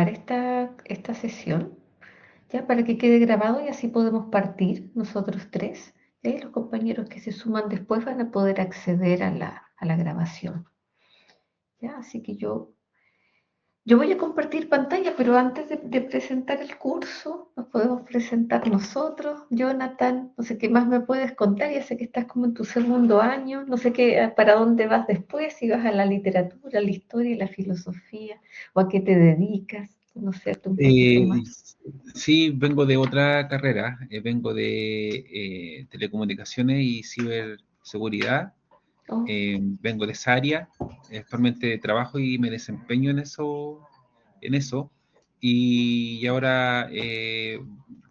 esta sesión, ya para que quede grabado y así podemos partir nosotros tres. Y los compañeros que se suman después van a poder acceder a la grabación. ¿Ya? Así que yo voy a compartir pantalla, pero antes de presentar el curso, nos podemos presentar nosotros. Jonathan, no sé qué más me puedes contar, ya sé que estás como en tu segundo año, no sé qué, para dónde vas después, si vas a la literatura, a la historia, la filosofía, o a qué te dedicas, conocerte un poquito Eh, más. sí, vengo de otra carrera, vengo de telecomunicaciones y ciberseguridad. Oh, Vengo de esa área, actualmente trabajo y me desempeño en eso, y ahora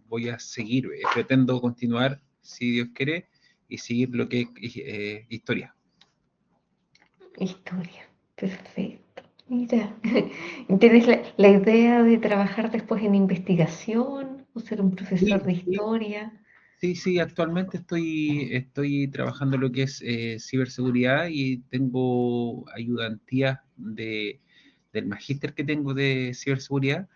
voy a seguir, pretendo continuar, si Dios quiere, y seguir lo que es historia. historia, perfecto. Mira, ¿tienes la idea de trabajar después en investigación o ser un profesor Sí, de sí, historia? sí, sí, actualmente estoy trabajando en lo que es ciberseguridad y tengo ayudantías del magíster que tengo de ciberseguridad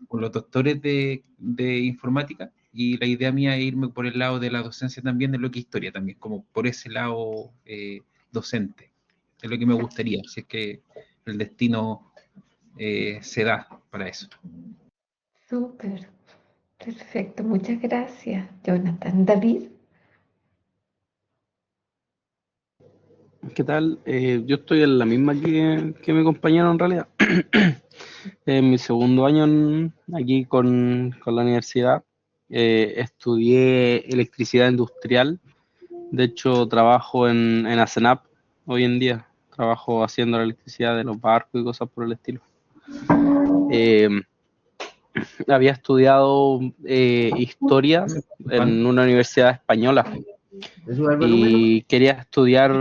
con los doctores de informática, y la idea mía es irme por el lado de la docencia también, de lo que es historia también, como por ese lado docente. Es lo que me gustaría, si es que el destino se da para eso. Súper, perfecto, muchas gracias, Jonathan. David, ¿Qué tal? Yo estoy en la misma que mi compañero en realidad. En mi segundo año aquí con la universidad. Estudié electricidad industrial. De hecho, trabajo en ASENAP hoy en día. Trabajo haciendo la electricidad de los barcos y cosas por el estilo. Eh, Había estudiado historia en una universidad española y quería estudiar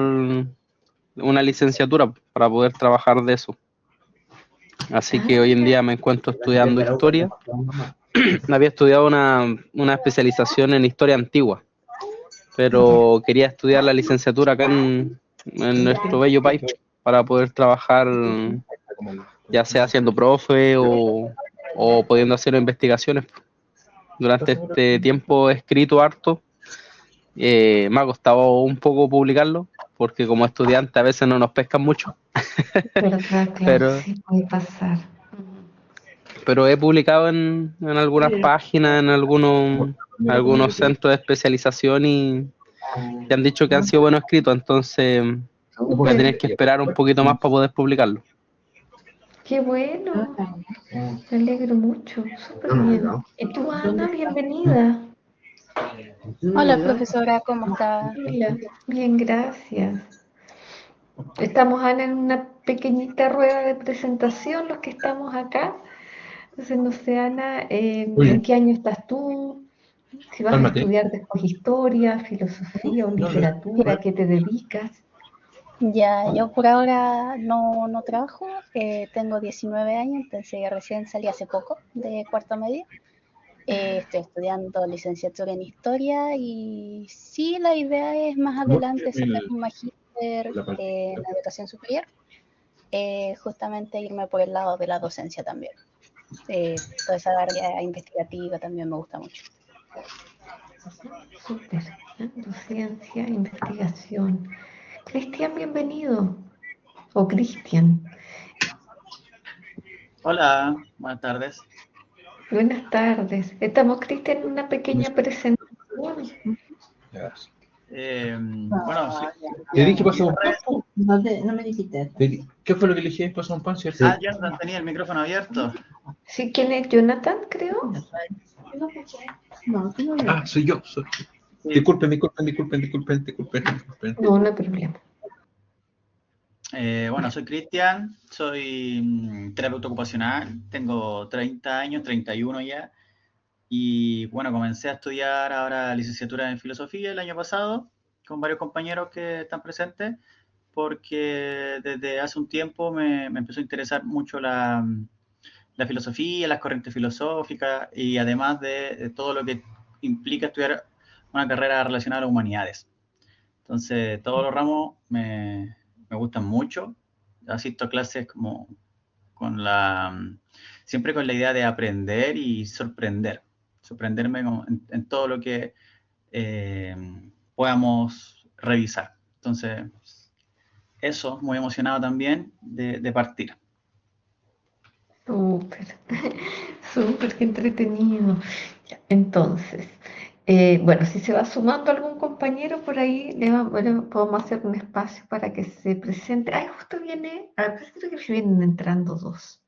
una licenciatura para poder trabajar de eso. Así que hoy en día me encuentro estudiando historia. Había estudiado una especialización en historia antigua, pero quería estudiar la licenciatura acá en nuestro bello país para poder trabajar ya sea siendo profe o pudiendo hacer investigaciones. Durante este tiempo he escrito harto. Me ha costado un poco publicarlo, porque como estudiante a veces no nos pescan mucho, ¿verdad? Claro, pero, sí puede pasar. pero he publicado en algunas páginas, en algunos centros de especialización y han dicho que han sido buenos escritos, entonces voy a tener Súper, que esperar un poquito más para poder publicarlo. qué bueno, me alegro mucho, súper bien. ¿Y tú, Ana, bienvenida? Hola profesora, ¿cómo está? Hola, bien, gracias. Estamos, Ana, en una pequeñita rueda de presentación, los que estamos acá. Entonces, no sé, Ana, ¿en Oye, qué año estás tú? Si vas a cálmate. estudiar después historia, filosofía o No, no, literatura, ¿a qué te dedicas? Ya, yo por ahora no trabajo, tengo 19 años, entonces recién salí hace poco de cuarto medio. Estoy estudiando licenciatura en historia y sí, la idea es más no, adelante sacar un magíster la parte. en educación superior, justamente irme por el lado de la docencia también. Toda esa área investigativa también me gusta mucho. Súper, ¿eh? Docencia, investigación. Cristian, bienvenido. O Cristian. Hola, buenas tardes. Buenas tardes. Estamos, Cristian, en una pequeña presentación. Bueno, sí. Te dije pasar un pan. No me dijiste. ¿Qué fue lo que le dije? Pasar un pan, ¿cierto? Jonathan tenía el micrófono abierto. ¿Sí? ¿Quién es Jonathan, creo? Soy yo. Sí. Disculpen. No, no hay problema. Bueno, soy Cristian, soy terapeuta ocupacional, tengo 30 años, 31 ya, y bueno, comencé a estudiar ahora licenciatura en filosofía el año pasado con varios compañeros que están presentes, porque desde hace un tiempo me empezó a interesar mucho la filosofía, las corrientes filosóficas y además de todo lo que implica estudiar una carrera relacionada a las humanidades. Entonces, todos los ramos me gustan mucho. Asisto a clases como siempre con la idea de aprender y sorprenderme en todo lo que podamos revisar. Entonces, eso, muy emocionado también de partir. Súper, súper, qué entretenido. Ya, entonces, bueno, si se va sumando algún compañero por ahí, bueno, podemos hacer un espacio para que se presente. Ay, justo viene, a ver, creo que vienen entrando dos.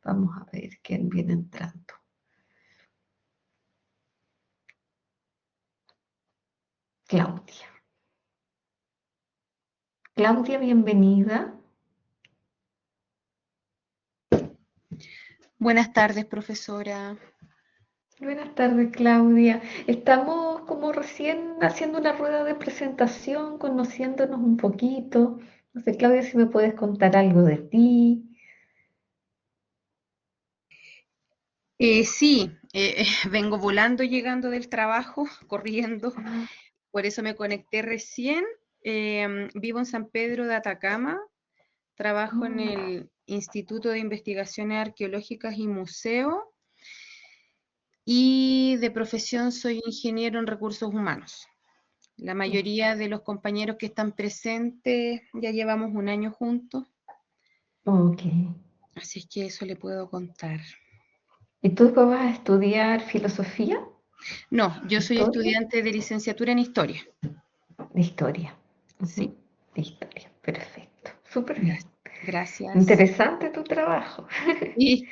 Vamos a ver quién viene entrando. Claudia. Claudia, bienvenida. Buenas tardes, profesora. Buenas tardes, Claudia. Estamos como recién haciendo una rueda de presentación, conociéndonos un poquito. No sé, Claudia, si me puedes contar algo de ti. Sí, vengo volando llegando del trabajo, corriendo, Ah, por eso me conecté recién. Vivo en San Pedro de Atacama, trabajo en mm, el Instituto de Investigaciones Arqueológicas y Museo y de profesión soy ingeniero en recursos humanos. La mayoría de los compañeros que están presentes ya llevamos un año juntos, ok. así es que eso le puedo contar. ¿Y tú después vas a estudiar filosofía? No, yo soy ¿Historia? estudiante de licenciatura en historia. De historia. Sí, Ujú, de historia. Perfecto. Súper bien. gracias. Interesante tu trabajo. Y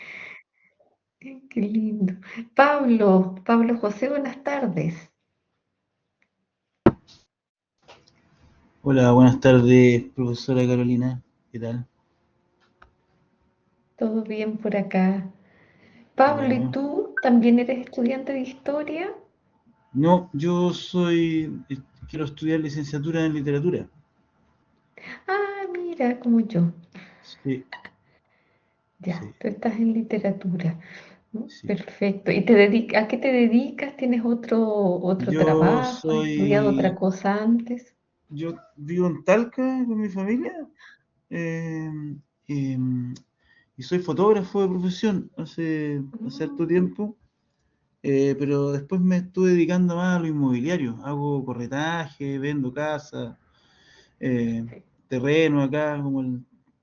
Qué lindo. Pablo José, buenas tardes. Hola, buenas tardes, profesora Carolina. ¿Qué tal? ¿Todo bien por acá? Pablo, ¿y Bueno, tú también eres estudiante de historia? no, quiero estudiar licenciatura en literatura. Ah, mira, como yo. Sí, Ya, sí, tú estás en literatura. ¿No? sí. Perfecto. ¿Y a qué te dedicas? ¿Tienes otro Yo trabajo? ¿Has estudiado otra soy, cosa antes? yo vivo en Talca con mi familia eh, em, y soy fotógrafo de profesión hace harto Mm, tiempo, pero después me estuve dedicando más a lo inmobiliario. Hago corretaje, vendo casas. eh, perfecto. Terreno acá,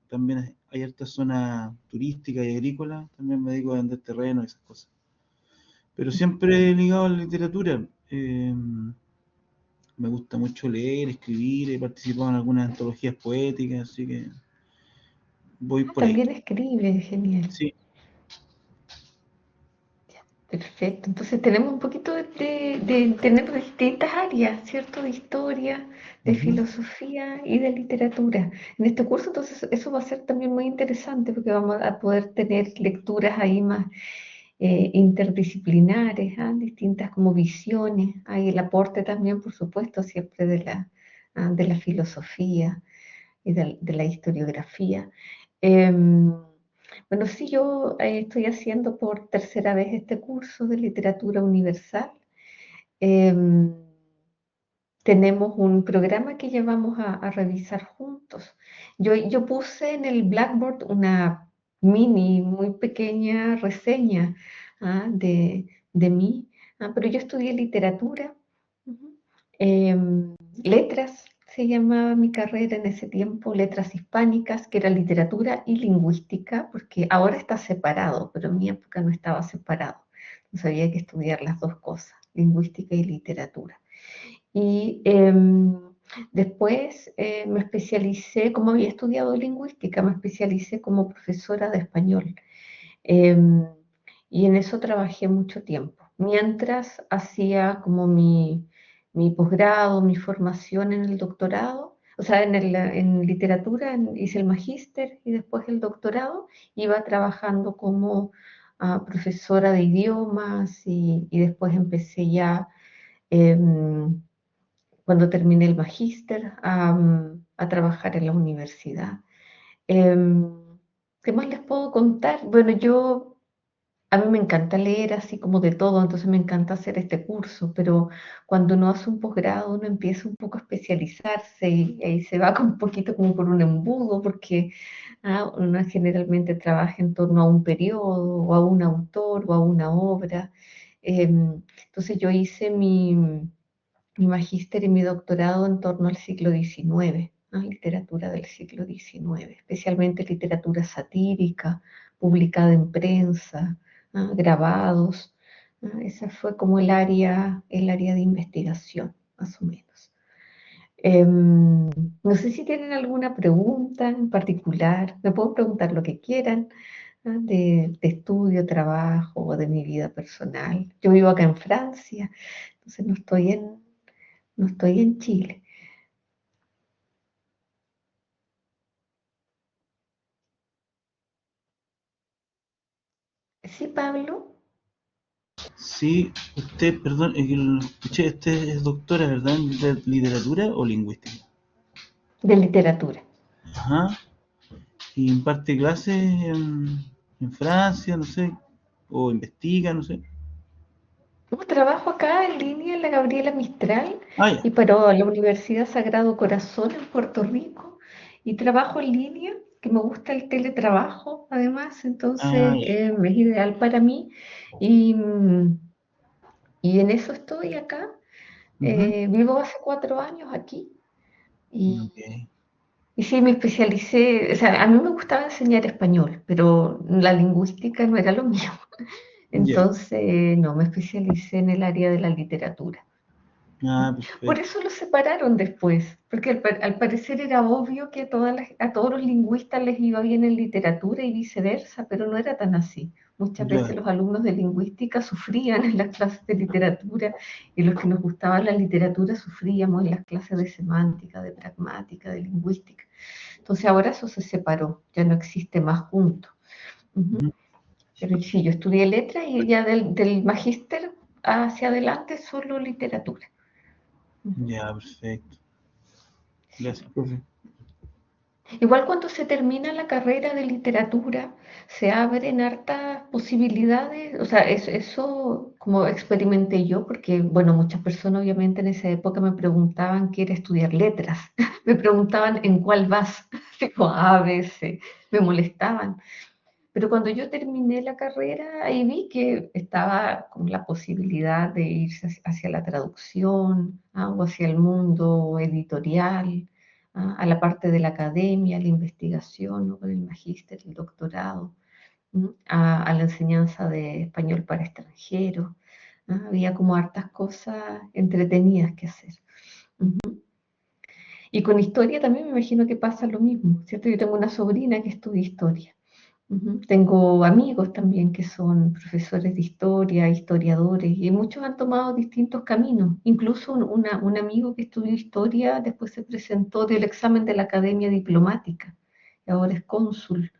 también hay harta zona turística y agrícola, también me dedico a vender terreno y esas cosas. Pero siempre ligado a la literatura. Me gusta mucho leer, escribir, he participado en algunas antologías poéticas, así que voy Ah, por ahí. también escribes, genial. Sí. Perfecto. Entonces tenemos un poquito tenemos distintas áreas, ¿cierto? De historia, de Ujú. filosofía y de literatura. En este curso, entonces, eso va a ser también muy interesante porque vamos a poder tener lecturas ahí más interdisciplinares, ¿ah? Distintas como visiones. Hay el aporte también, por supuesto, siempre de la filosofía y de la historiografía. Em, bueno, sí, yo estoy haciendo por tercera vez este curso de literatura universal. Em, Tenemos un programa que llevamos a revisar juntos. Yo puse en el Blackboard una mini, muy pequeña reseña, de mí, pero yo estudié literatura. Ujú. Letras se llamaba mi carrera en ese tiempo, letras hispánicas, que era literatura y lingüística, porque ahora está separado, pero en mi época no estaba separado. Entonces había que estudiar las dos cosas, lingüística y literatura. Y después me especialicé, como había estudiado lingüística, me especialicé como profesora de español. Em, y en eso trabajé mucho tiempo. Mientras hacía como mi posgrado, mi formación en el doctorado, o sea, en literatura hice el magíster y después el doctorado, iba trabajando como profesora de idiomas y después empecé ya, em, cuando terminé el magíster, a trabajar en la universidad. Em, ¿Qué más les puedo contar? Bueno, yo A mí me encanta leer así como de todo, entonces me encanta hacer este curso, pero cuando uno hace un posgrado uno empieza un poco a especializarse y ahí se va como un poquito como por un embudo, porque uno generalmente trabaja en torno a un periodo o a un autor o a una obra. Entonces yo hice mi magíster y mi doctorado en torno al siglo XIX, ¿no? Literatura del siglo XIX, especialmente literatura satírica, publicada en prensa, ¿no? Grabados. ¿No? Esa fue como el área de investigación, más o menos. No sé si tienen alguna pregunta en particular, me pueden preguntar lo que quieran, ¿no? De estudio, trabajo o de mi vida personal. Yo vivo acá en Francia, entonces no estoy en Chile. Sí, Pablo, Sí, usted, perdón, es que lo escuché, usted es doctora, ¿verdad? ¿En literatura o lingüística? de literatura. Ajá. Y imparte clases en Francia, no sé, o investiga, no sé. Yo trabajo acá en línea en la Gabriela Mistral Ah, ya. y para la Universidad Sagrado Corazón en Puerto Rico. Y trabajo en línea, que me gusta el teletrabajo además, Ah, entonces ya. es ideal para mí. Y, y en eso estoy acá. Ujú. Vivo hace 4 años aquí y, Ok. y sí me especialicé, o sea, a mí me gustaba enseñar español, pero la lingüística no era lo mío. Ya. Entonces, no, me especialicé en el área de la literatura. Ah, Por perfecto. eso los separaron después, porque al parecer era obvio que a todos los lingüistas les iba bien en literatura y viceversa, pero no era tan así. Muchas veces Claro. los alumnos de lingüística sufrían en las clases de literatura y los que nos gustaba la literatura sufríamos en las clases de semántica, de pragmática, de lingüística. Entonces ahora eso se separó, ya no existe más junto. Ujú. Ujú. Pero sí, yo estudié letras y ya del magíster hacia adelante solo literatura. Ujú. Ya, perfecto. Sí. Gracias, profe. Igual cuando se termina la carrera de literatura, se abren hartas posibilidades, o sea, eso como experimenté yo, porque, bueno, muchas personas obviamente en esa época me preguntaban qué era estudiar letras, me preguntaban en cuál vas, tipo A, B, C, me molestaban. Pero cuando yo terminé la carrera, ahí vi que estaba con la posibilidad de irse hacia la traducción, o hacia el mundo editorial, a la parte de la academia, la investigación, ¿no? Con el magíster, el doctorado, ¿no? A la enseñanza de español para extranjeros. ¿No? Había como hartas cosas entretenidas que hacer. Ujú. Y con historia también me imagino que pasa lo mismo, ¿cierto? Yo tengo una sobrina que estudia historia. Ujú. Tengo amigos también que son profesores de historia, historiadores, y muchos han tomado distintos caminos. Incluso un amigo que estudió historia después se presentó del examen de la Academia Diplomática, y ahora es cónsul,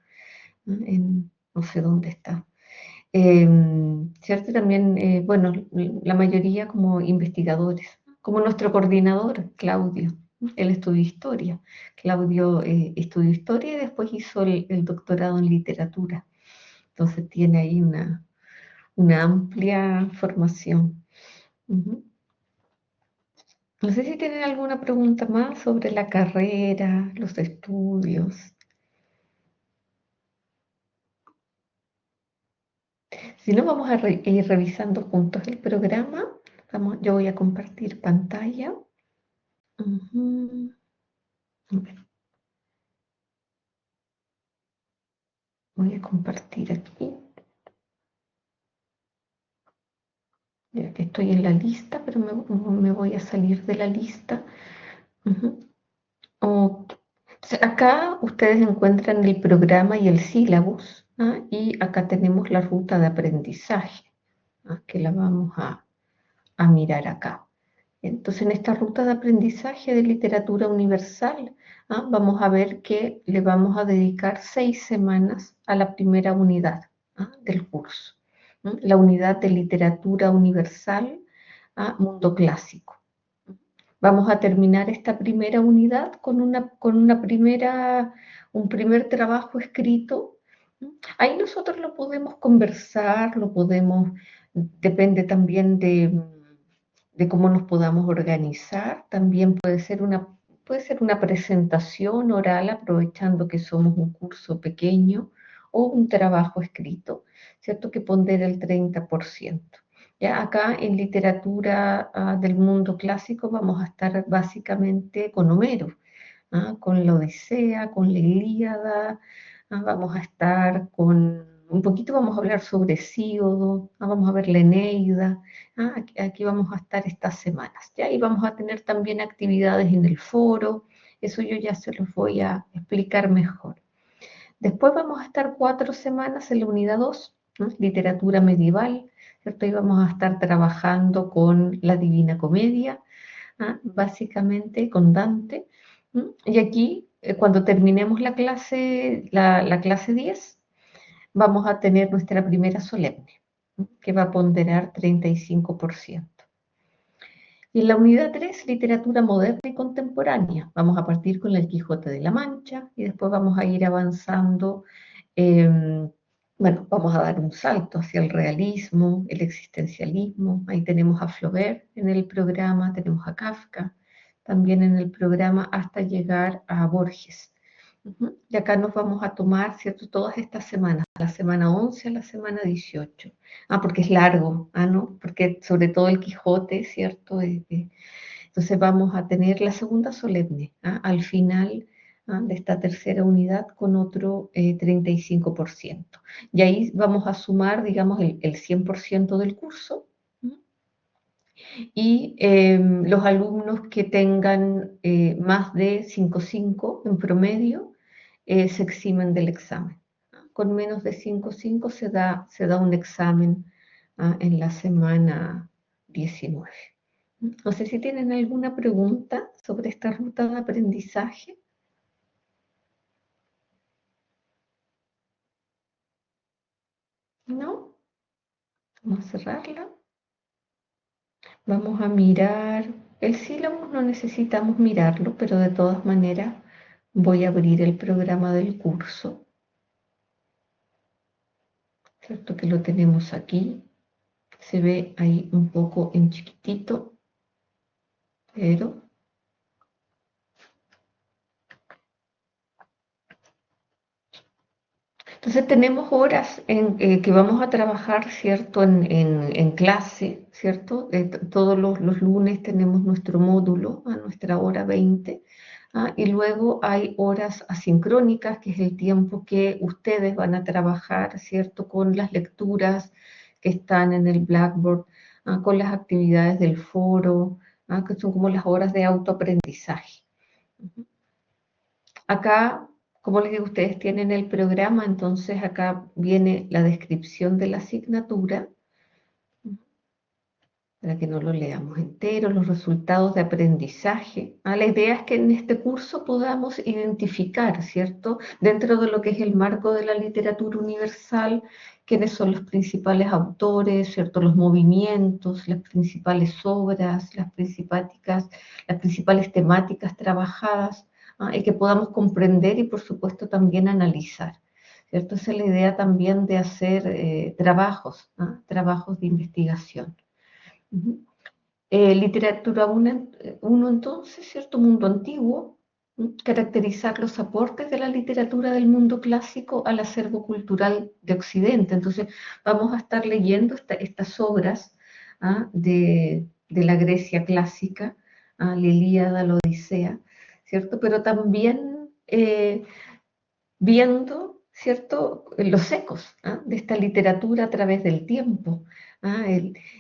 ¿no? En no sé dónde está. ¿Cierto? También, bueno, la mayoría como investigadores, como nuestro coordinador, Claudio. Él estudió historia. Claudio estudió historia y después hizo el doctorado en literatura. Entonces tiene ahí una amplia formación. Ujú. No sé si tienen alguna pregunta más sobre la carrera, los estudios. Si no, vamos a ir revisando juntos el programa. Yo voy a compartir pantalla. Ujú. A ver, voy a compartir aquí. Ya que estoy en la lista, pero me voy a salir de la lista. Ujú. Ok. Entonces, acá ustedes encuentran el programa y el sílabus, y acá tenemos la ruta de aprendizaje, que la vamos a mirar acá. Entonces, en esta ruta de aprendizaje de literatura universal, vamos a ver que le vamos a dedicar 6 semanas a la primera unidad, del curso, ¿no? La unidad de literatura universal, mundo clásico. Vamos a terminar esta primera unidad con un primer trabajo escrito Ahí nosotros lo podemos conversar, depende también de cómo nos podamos organizar. También puede ser una presentación oral, aprovechando que somos un curso pequeño, o un trabajo escrito, ¿cierto? Que pondera el 30%. Ya acá en literatura del mundo clásico vamos a estar básicamente con Homero, con la Odisea, con la Ilíada, vamos a estar un poquito vamos a hablar sobre Hesíodo, vamos a ver la Eneida, aquí vamos a estar estas semanas, ¿ya? Y vamos a tener también actividades en el foro, eso yo ya se los voy a explicar mejor. Después vamos a estar 4 semanas en la unidad 2, ¿no? Literatura medieval, ¿cierto? Y vamos a estar trabajando con la Divina Comedia, básicamente con Dante. Y aquí, cuando terminemos la clase 10, vamos a tener nuestra primera solemne, que va a ponderar 35%. Y en la unidad 3, literatura moderna y contemporánea, vamos a partir con el Quijote de la Mancha y después vamos a ir avanzando. Bueno, vamos a dar un salto hacia el realismo, el existencialismo. Ahí tenemos a Flaubert en el programa, tenemos a Kafka también en el programa, hasta llegar a Borges. Y acá nos vamos a tomar, ¿cierto? Todas estas semanas, la semana 11 a la semana 18. Porque es largo, ¿no? Porque sobre todo el Quijote, ¿cierto? Entonces vamos a tener la segunda solemne, al final de esta tercera unidad con otro 35%. Y ahí vamos a sumar, digamos, el 100% del curso. Y los alumnos que tengan más de 5,5 en promedio se eximen del examen. Con menos de 5,5 se da un examen en la semana 19. No sé si tienen alguna pregunta sobre esta ruta de aprendizaje. ¿No? Vamos a cerrarla. Vamos a mirar el sílabo, no necesitamos mirarlo, pero de todas maneras voy a abrir el programa del curso. ¿Cierto que lo tenemos aquí? Se ve ahí un poco en chiquitito, pero entonces tenemos horas que vamos a trabajar, ¿cierto? En clase, ¿cierto? Todos los lunes tenemos nuestro módulo a nuestra hora 20, y luego hay horas asincrónicas, que es el tiempo que ustedes van a trabajar, ¿cierto? Con las lecturas que están en el Blackboard, con las actividades del foro, que son como las horas de autoaprendizaje. Acá, como les digo, ustedes tienen el programa, entonces acá viene la descripción de la asignatura, para que no lo leamos entero, los resultados de aprendizaje. La idea es que en este curso podamos identificar, ¿cierto?, dentro de lo que es el marco de la literatura universal, quiénes son los principales autores, ¿cierto?, los movimientos, las principales obras, las principales temáticas trabajadas, y que podamos comprender y, por supuesto, también analizar, ¿cierto? Esa es la idea también de hacer trabajos de investigación. Literatura 1 entonces, ¿cierto? Mundo antiguo, caracterizar los aportes de la literatura del mundo clásico al acervo cultural de Occidente. Entonces vamos a estar leyendo estas obras de la Grecia clásica, la Ilíada, la Odisea, ¿cierto? Pero también viendo, ¿cierto?, los ecos de esta literatura a través del tiempo,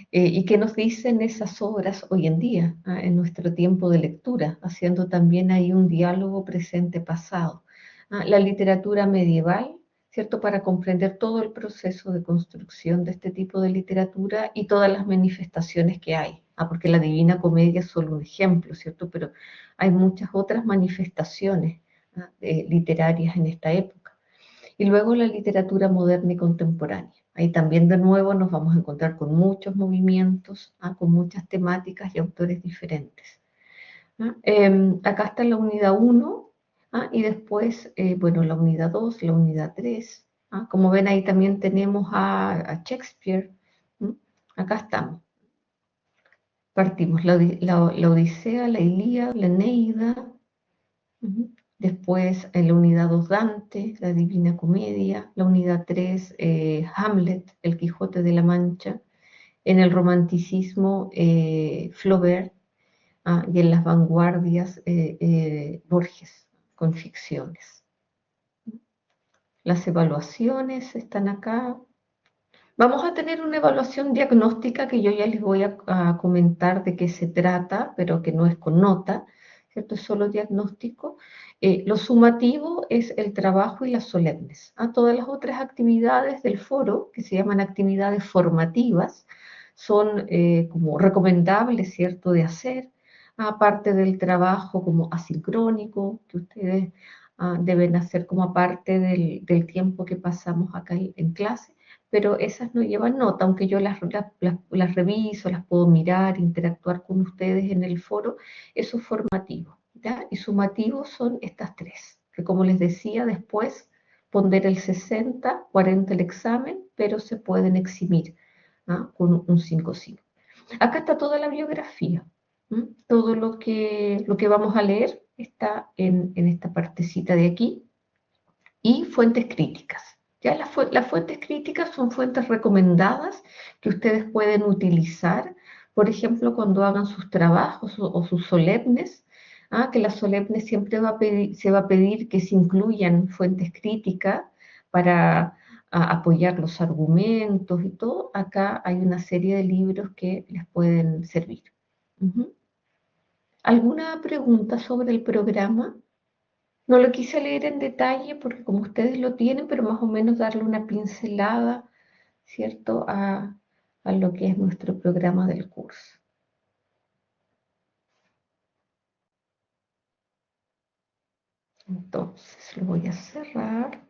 y qué nos dicen esas obras hoy en día, en nuestro tiempo de lectura, haciendo también ahí un diálogo presente-pasado. La literatura medieval, ¿cierto?, para comprender todo el proceso de construcción de este tipo de literatura y todas las manifestaciones que hay, porque la Divina Comedia es solo un ejemplo, ¿cierto?, pero hay muchas otras manifestaciones literarias en esta época. Y luego la literatura moderna y contemporánea. Ahí también de nuevo nos vamos a encontrar con muchos movimientos, con muchas temáticas y autores diferentes. Acá está la unidad 1, y después, bueno, la unidad 2, la unidad 3, Como ven ahí también tenemos a Shakespeare. Acá estamos. Partimos la Odisea, la Ilíada, la Eneida. Después en la unidad 2 Dante, la Divina Comedia. La unidad 3 Hamlet, el Quijote de la Mancha. En el romanticismo Flaubert. Y en las vanguardias Borges, con ficciones. Las evaluaciones están acá. Vamos a tener una evaluación diagnóstica que yo ya les voy a comentar de qué se trata, pero que no es con nota, ¿cierto? Es solo diagnóstico. Lo sumativo es el trabajo y las solemnes. Todas las otras actividades del foro, que se llaman actividades formativas, son como recomendables, ¿cierto?, de hacer, aparte del trabajo como asincrónico, que ustedes deben hacer como aparte del tiempo que pasamos acá en clase, pero esas no llevan nota, aunque yo las reviso, las puedo mirar, interactuar con ustedes en el foro, eso es formativo, ¿ya? Y sumativos son estas tres, que como les decía, después pondré el 60, 40 el examen, pero se pueden eximir con un 5-5. Acá está toda la biografía, todo lo que vamos a leer está en esta partecita de aquí, y fuentes críticas. Ya las fuentes críticas son fuentes recomendadas que ustedes pueden utilizar, por ejemplo, cuando hagan sus trabajos o sus solemnes, que las solemnes siempre se va a pedir que se incluyan fuentes críticas para apoyar los argumentos y todo. Acá hay una serie de libros que les pueden servir. ¿Alguna pregunta sobre el programa? No lo quise leer en detalle porque como ustedes lo tienen, pero más o menos darle una pincelada, ¿cierto?, a lo que es nuestro programa del curso. Entonces, lo voy a cerrar.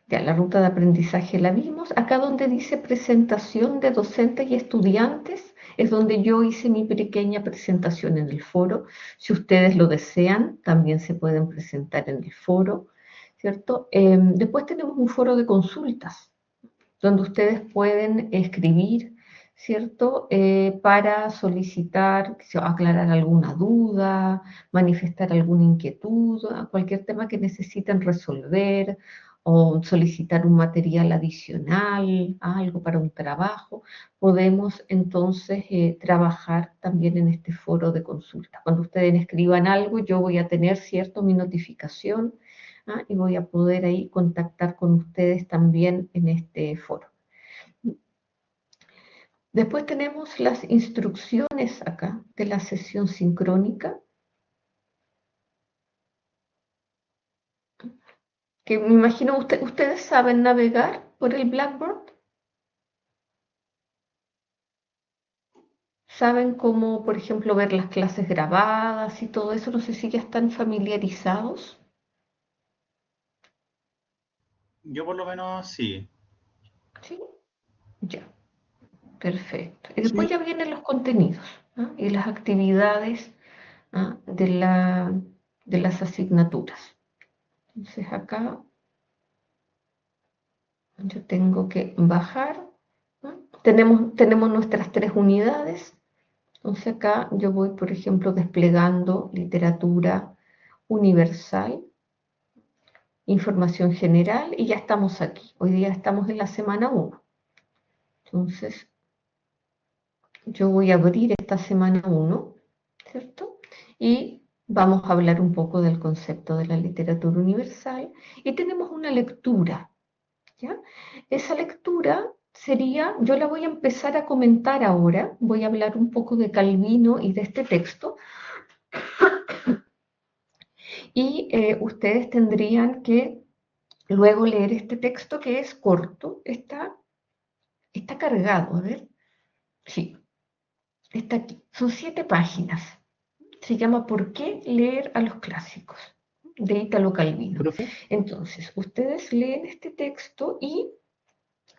Ya, la ruta de aprendizaje la vimos. Acá donde dice presentación de docentes y estudiantes, es donde yo hice mi pequeña presentación en el foro. Si ustedes lo desean, también se pueden presentar en el foro, ¿cierto? Después tenemos un foro de consultas, donde ustedes pueden escribir, ¿cierto? Para solicitar, aclarar alguna duda, manifestar alguna inquietud, cualquier tema que necesiten resolver, o solicitar un material adicional, algo para un trabajo, podemos entonces trabajar también en este foro de consulta. Cuando ustedes escriban algo, yo voy a tener, ¿cierto?, mi notificación, y voy a poder ahí contactar con ustedes también en este foro. Después tenemos las instrucciones acá de la sesión sincrónica, que me imagino ustedes saben navegar por el Blackboard. ¿Saben cómo, por ejemplo, ver las clases grabadas y todo eso? No sé si ya están familiarizados. Yo por lo menos sí. ¿Sí? Ya, perfecto. Y después ya vienen los contenidos y las actividades de las asignaturas. Entonces acá yo tengo que bajar. Tenemos nuestras 3 unidades. Entonces acá yo voy, por ejemplo, desplegando literatura universal, información general, y ya estamos aquí. Hoy día estamos en la semana 1. Entonces yo voy a abrir esta semana 1, ¿cierto? Y vamos a hablar un poco del concepto de la literatura universal. Y tenemos una lectura, ¿ya? Esa lectura sería, yo la voy a empezar a comentar ahora, voy a hablar un poco de Calvino y de este texto, y ustedes tendrían que luego leer este texto, que es corto, está cargado, a ver, sí, está aquí, son 7 páginas, se llama ¿Por qué leer a los clásicos?, de Italo Calvino. ¿Profe? Entonces, ustedes leen este texto y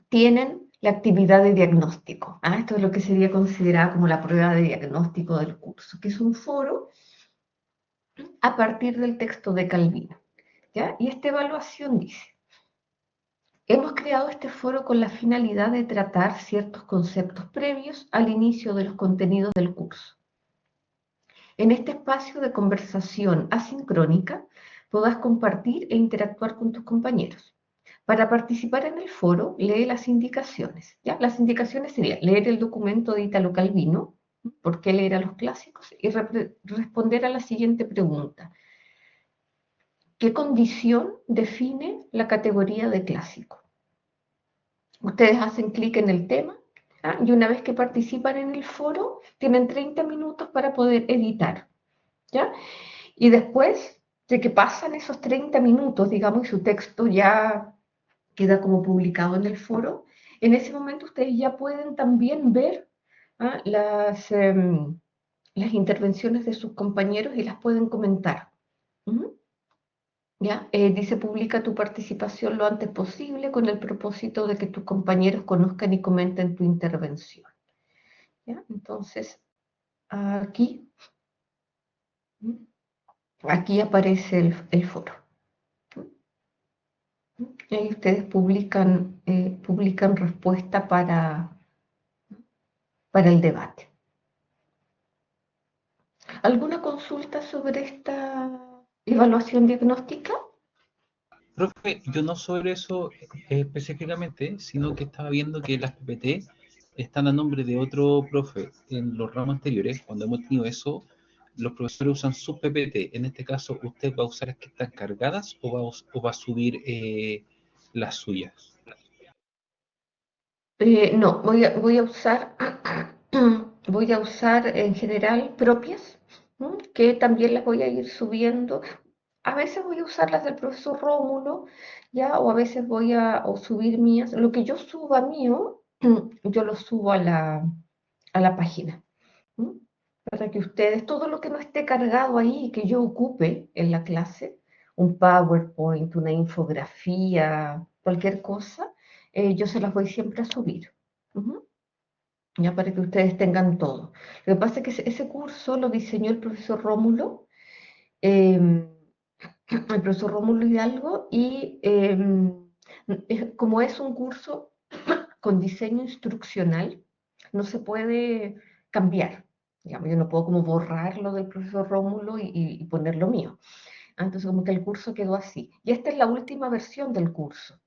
tienen la actividad de diagnóstico. Esto es lo que sería considerada como la prueba de diagnóstico del curso, que es un foro a partir del texto de Calvino. ¿ya? Y esta evaluación dice: hemos creado este foro con la finalidad de tratar ciertos conceptos previos al inicio de los contenidos del curso. En este espacio de conversación asincrónica podrás compartir e interactuar con tus compañeros. Para participar en el foro, lee las indicaciones. ¿Ya? Las indicaciones serían leer el documento de Italo Calvino, por qué leer a los clásicos, y responder a la siguiente pregunta: ¿qué condición define la categoría de clásico? Ustedes hacen clic en el tema, y una vez que participan en el foro, tienen 30 minutos para poder editar, ¿ya? Y después de que pasan esos 30 minutos, digamos, y su texto ya queda como publicado en el foro, en ese momento ustedes ya pueden también ver las intervenciones de sus compañeros y las pueden comentar. ¿Ya? Dice: publica tu participación lo antes posible con el propósito de que tus compañeros conozcan y comenten tu intervención. ¿Ya? Entonces, aquí, aquí aparece el foro. Y ahí ustedes publican respuesta para el debate. ¿Alguna consulta sobre esta evaluación diagnóstica? Profe, yo no sobre eso específicamente, sino que estaba viendo que las PPT están a nombre de otro profe. En los ramos anteriores, cuando hemos tenido eso, los profesores usan sus PPT. En este caso, ¿usted va a usar las que están cargadas o va a subir las suyas? No, voy a usar voy a usar en general propias, que también las voy a ir subiendo. A veces voy a usar las del profesor Rómulo, ¿ya? O a veces voy a subir mías. Lo que yo suba mío, yo lo subo a la página, ¿m? Para que ustedes, todo lo que no esté cargado ahí, que yo ocupe en la clase, un PowerPoint, una infografía, cualquier cosa, yo se las voy siempre a subir. Ujú. Ya para que ustedes tengan todo. Lo que pasa es que ese curso lo diseñó el profesor Rómulo, em, el profesor Rómulo Hidalgo, y como es un curso con diseño instruccional, no se puede cambiar. Digamos, yo no puedo como borrarlo del profesor Rómulo y poner lo mío. Entonces, como que el curso quedó así. Y esta es la última versión del curso.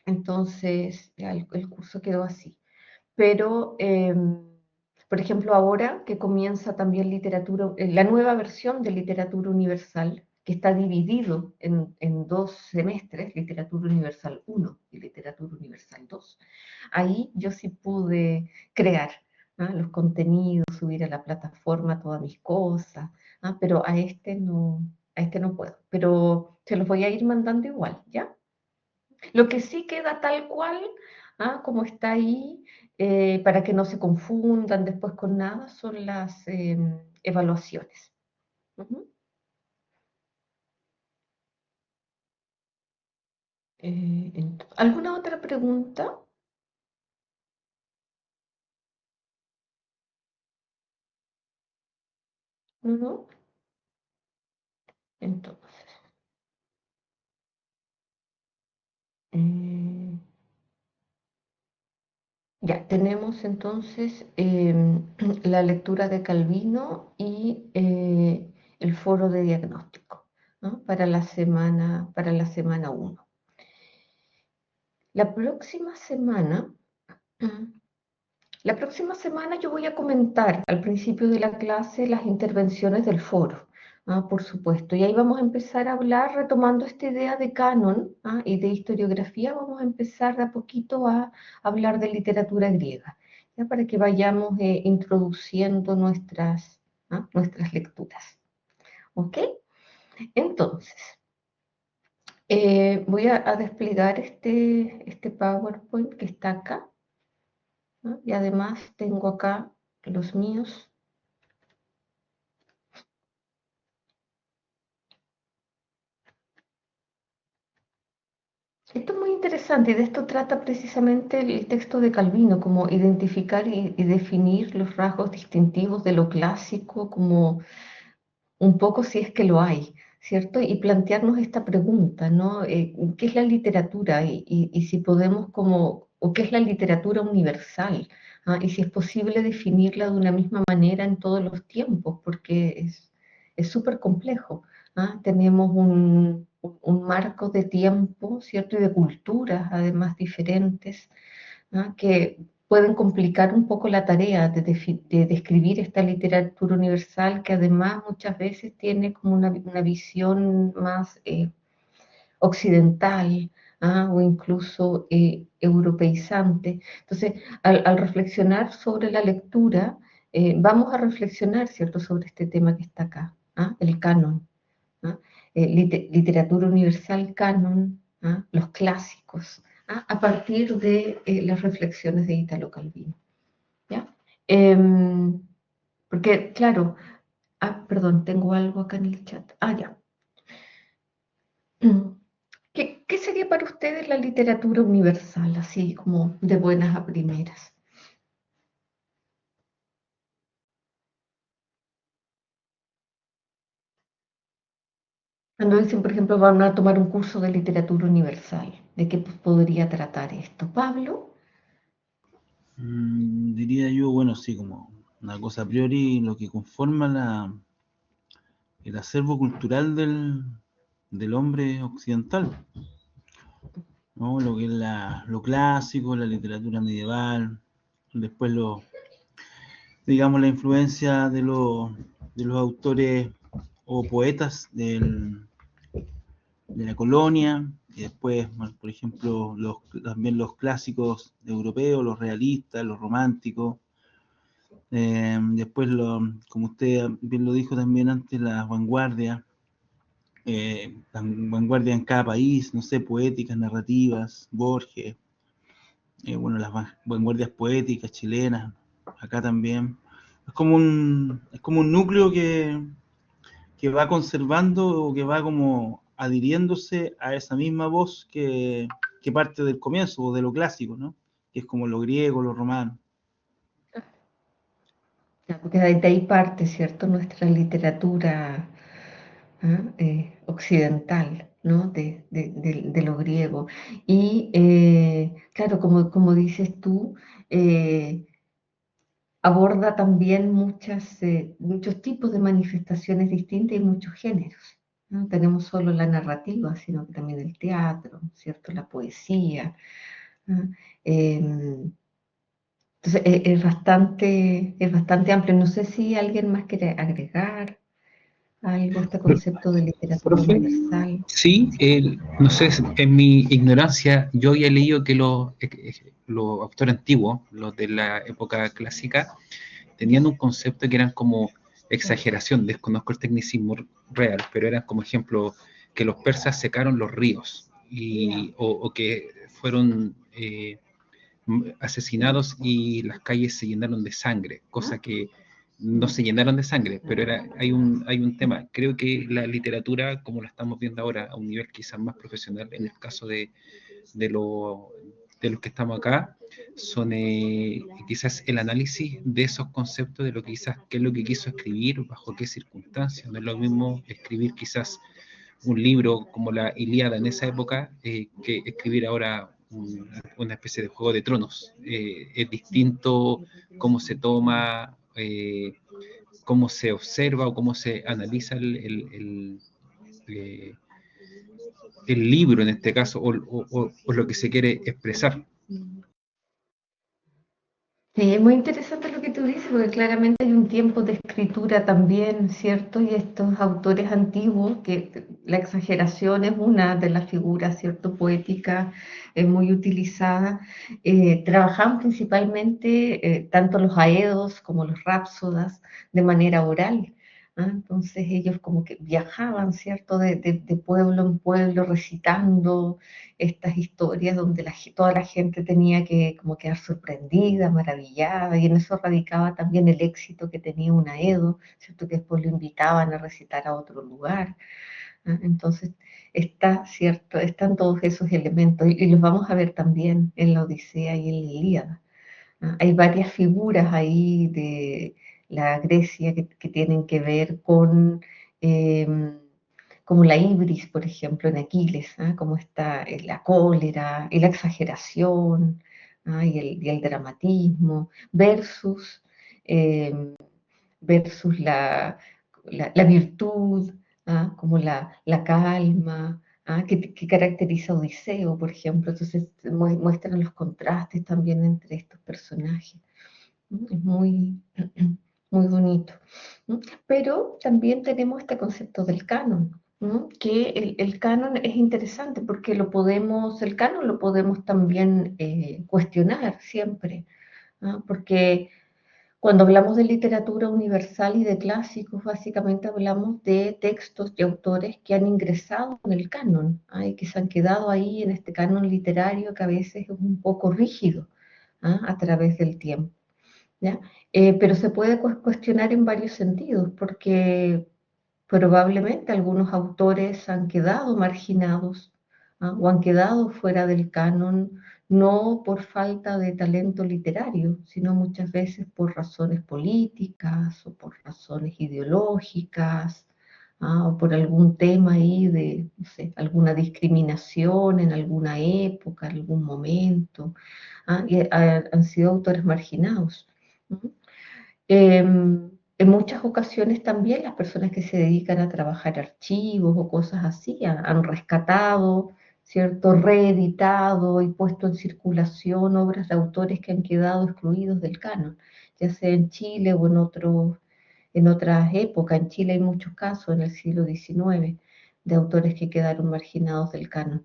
Entonces, ya el curso quedó así. Pero, por ejemplo, ahora que comienza también literatura, la nueva versión de Literatura Universal, que está dividido en dos semestres, Literatura Universal 1 y Literatura Universal 2, ahí yo sí pude crear los contenidos, subir a la plataforma todas mis cosas, pero a este no puedo. Pero se los voy a ir mandando igual, ¿ya? Lo que sí queda tal cual, como está ahí, para que no se confundan después con nada, son las evaluaciones. Ujú. ¿Alguna otra pregunta? ¿No? ¿No? Entonces, eh, ya tenemos entonces la lectura de Calvino y el foro de diagnóstico, ¿no? Para la semana 1. La próxima semana, la próxima semana yo voy a comentar al principio de la clase las intervenciones del foro, por supuesto, y ahí vamos a empezar a hablar, retomando esta idea de canon, y de historiografía, vamos a empezar de a poquito a hablar de literatura griega, ¿ya? Para que vayamos introduciendo nuestras lecturas. ¿Ok? Entonces, voy a desplegar este PowerPoint que está acá, ¿no? Y además tengo acá los míos. Esto es muy interesante y de esto trata precisamente el texto de Calvino, como identificar y definir los rasgos distintivos de lo clásico, como un poco si es que lo hay, ¿cierto? Y plantearnos esta pregunta, ¿no? ¿Qué es la literatura? Y si podemos o qué es la literatura universal, ¿ah? Y si es posible definirla de una misma manera en todos los tiempos, porque es súper complejo, ¿ah? Tenemos un marco de tiempo, ¿cierto? Y de culturas, además, diferentes, ¿ah? Que pueden complicar un poco la tarea de describir esta literatura universal, que además muchas veces tiene como una visión más occidental, ¿ah? O incluso europeizante. Entonces, al reflexionar sobre la lectura, vamos a reflexionar, ¿cierto?, sobre este tema que está acá, ¿ah? El canon, ¿ah? Literatura universal, canon, ¿ah? Los clásicos, ¿ah? A partir de las reflexiones de Italo Calvino, ¿ya? Porque, claro, perdón, tengo algo acá en el chat. Ya. ¿Qué sería para ustedes la literatura universal, así como de buenas a primeras? Cuando dicen, por ejemplo, van a tomar un curso de literatura universal, ¿de qué podría tratar esto? Pablo. Diría yo, bueno, sí, como una cosa a priori, lo que conforma el acervo cultural del hombre occidental, ¿no? Lo que es lo clásico, la literatura medieval, después digamos, la influencia de los autores o poetas de la colonia, y después, bueno, por ejemplo, también los clásicos europeos, los realistas, los románticos. Después, como usted bien lo dijo también antes, las vanguardias en cada país, no sé, poéticas, narrativas, Borges, bueno, las vanguardias poéticas chilenas, acá también. Es como un núcleo que va conservando o que va como adhiriéndose a esa misma voz que parte del comienzo, o de lo clásico, ¿no? Que es como lo griego, lo romano. Porque de ahí parte, ¿cierto?, nuestra literatura, ¿ah? Occidental, ¿no? De lo griego. Y claro, como dices tú, aborda también muchos tipos de manifestaciones distintas y muchos géneros. No tenemos solo la narrativa, sino que también el teatro, ¿cierto? La poesía, ¿no? Entonces, es bastante amplio. No sé si alguien más quiere agregar algo a este concepto de literatura Profe, universal. sí, no sé, en mi ignorancia, yo ya he leído que los autores antiguos, los de la época clásica, tenían un concepto que eran como exageración, desconozco el tecnicismo real, pero eran como ejemplo que los persas secaron los ríos o que fueron asesinados y las calles se llenaron de sangre, cosa que no se llenaron de sangre, pero hay un tema. Creo que la literatura, como la estamos viendo ahora, a un nivel quizás más profesional, en el caso de, lo, de los que estamos acá, son quizás el análisis de esos conceptos, de lo que quizás, qué es lo que quiso escribir, bajo qué circunstancias. No es lo mismo escribir quizás un libro como la Ilíada en esa época que escribir ahora una especie de Juego de Tronos. Es distinto cómo se toma, cómo se observa o cómo se analiza eh, el libro en este caso o lo que se quiere expresar. Sí, es muy interesante lo que tú dices, porque claramente hay un tiempo de escritura también, ¿cierto? Y estos autores antiguos, que la exageración es una de las figuras, ¿cierto?, poéticas muy utilizada, trabajaban principalmente tanto los aedos como los rapsodas de manera oral. ¿Ah? Entonces ellos como que viajaban, ¿cierto?, de pueblo en pueblo recitando estas historias donde toda la gente tenía que como quedar sorprendida, maravillada, y en eso radicaba también el éxito que tenía un aedo, ¿cierto?, que después lo invitaban a recitar a otro lugar. ¿Ah? Entonces ¿cierto?, están todos esos elementos y los vamos a ver también en la Odisea y en la Ilíada. ¿Ah? Hay varias figuras ahí de la Grecia que tienen que ver con eh, como la ibris, por ejemplo, en Aquiles, como está la cólera y la exageración, y el dramatismo, eh, versus la virtud, como la calma, que caracteriza a Odiseo, por ejemplo. Entonces muestran los contrastes también entre estos personajes. Es muy, muy bonito. Pero también tenemos este concepto del canon, ¿no? Que el canon es interesante porque el canon lo podemos también cuestionar siempre, porque cuando hablamos de literatura universal y de clásicos, básicamente hablamos de textos de autores que han ingresado en el canon, y que se han quedado ahí en este canon literario que a veces es un poco rígido, a través del tiempo. ¿Ya? Pero se puede cuestionar en varios sentidos, porque probablemente algunos autores han quedado marginados, o han quedado fuera del canon, no por falta de talento literario, sino muchas veces por razones políticas o por razones ideológicas, o por algún tema ahí de, no sé, alguna discriminación en alguna época, en algún momento, han sido autores marginados. En muchas ocasiones también las personas que se dedican a trabajar archivos o cosas así han rescatado, ¿cierto? Reeditado y puesto en circulación obras de autores que han quedado excluidos del canon, ya sea en Chile o en otras épocas. En Chile hay muchos casos en el siglo XIX de autores que quedaron marginados del canon.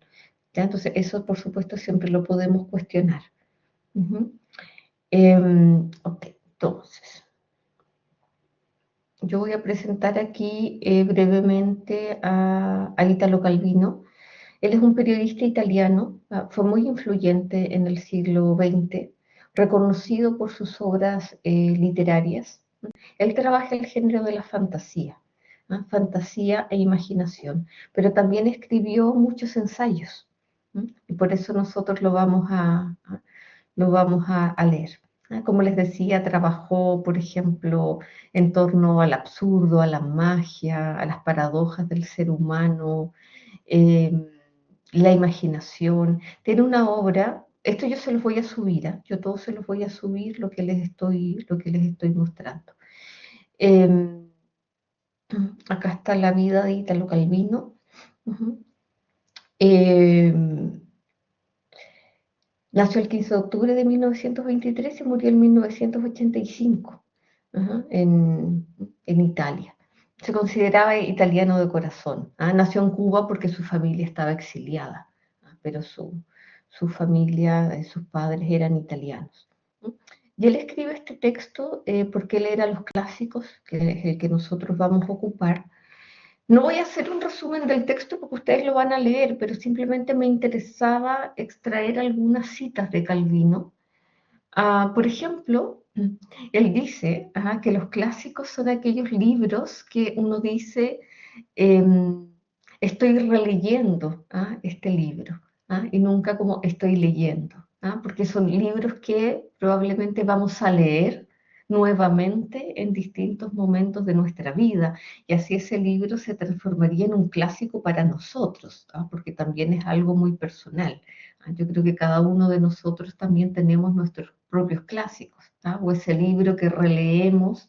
¿Ya? Entonces, eso por supuesto siempre lo podemos cuestionar. Ok, entonces. Yo voy a presentar aquí brevemente a Italo Calvino. Él es un periodista italiano, fue muy influyente en el siglo XX, reconocido por sus obras literarias. Él trabaja el género de la fantasía, fantasía e imaginación, pero también escribió muchos ensayos, y por eso nosotros lo vamos a leer. Como les decía, trabajó, por ejemplo, en torno al absurdo, a la magia, a las paradojas del ser humano, eh, la imaginación. Tiene una obra, esto yo se los voy a subir, yo todos se los voy a subir lo que les estoy mostrando. Eh, Acá está la vida de Italo Calvino. Eh, Nació el 15 de octubre de 1923 y murió en 1985, en Italia. Se consideraba italiano de corazón. Nació en Cuba porque su familia estaba exiliada, pero su familia, sus padres eran italianos. Y él escribe este texto porque él era los clásicos, que es el que nosotros vamos a ocupar. No voy a hacer un resumen del texto porque ustedes lo van a leer, pero simplemente me interesaba extraer algunas citas de Calvino. Por ejemplo, él dice que los clásicos son aquellos libros que uno dice, estoy releyendo este libro, y nunca como estoy leyendo, porque son libros que probablemente vamos a leer nuevamente en distintos momentos de nuestra vida, y así ese libro se transformaría en un clásico para nosotros, porque también es algo muy personal. Yo creo que cada uno de nosotros también tenemos nuestros propios clásicos, o ese libro que releemos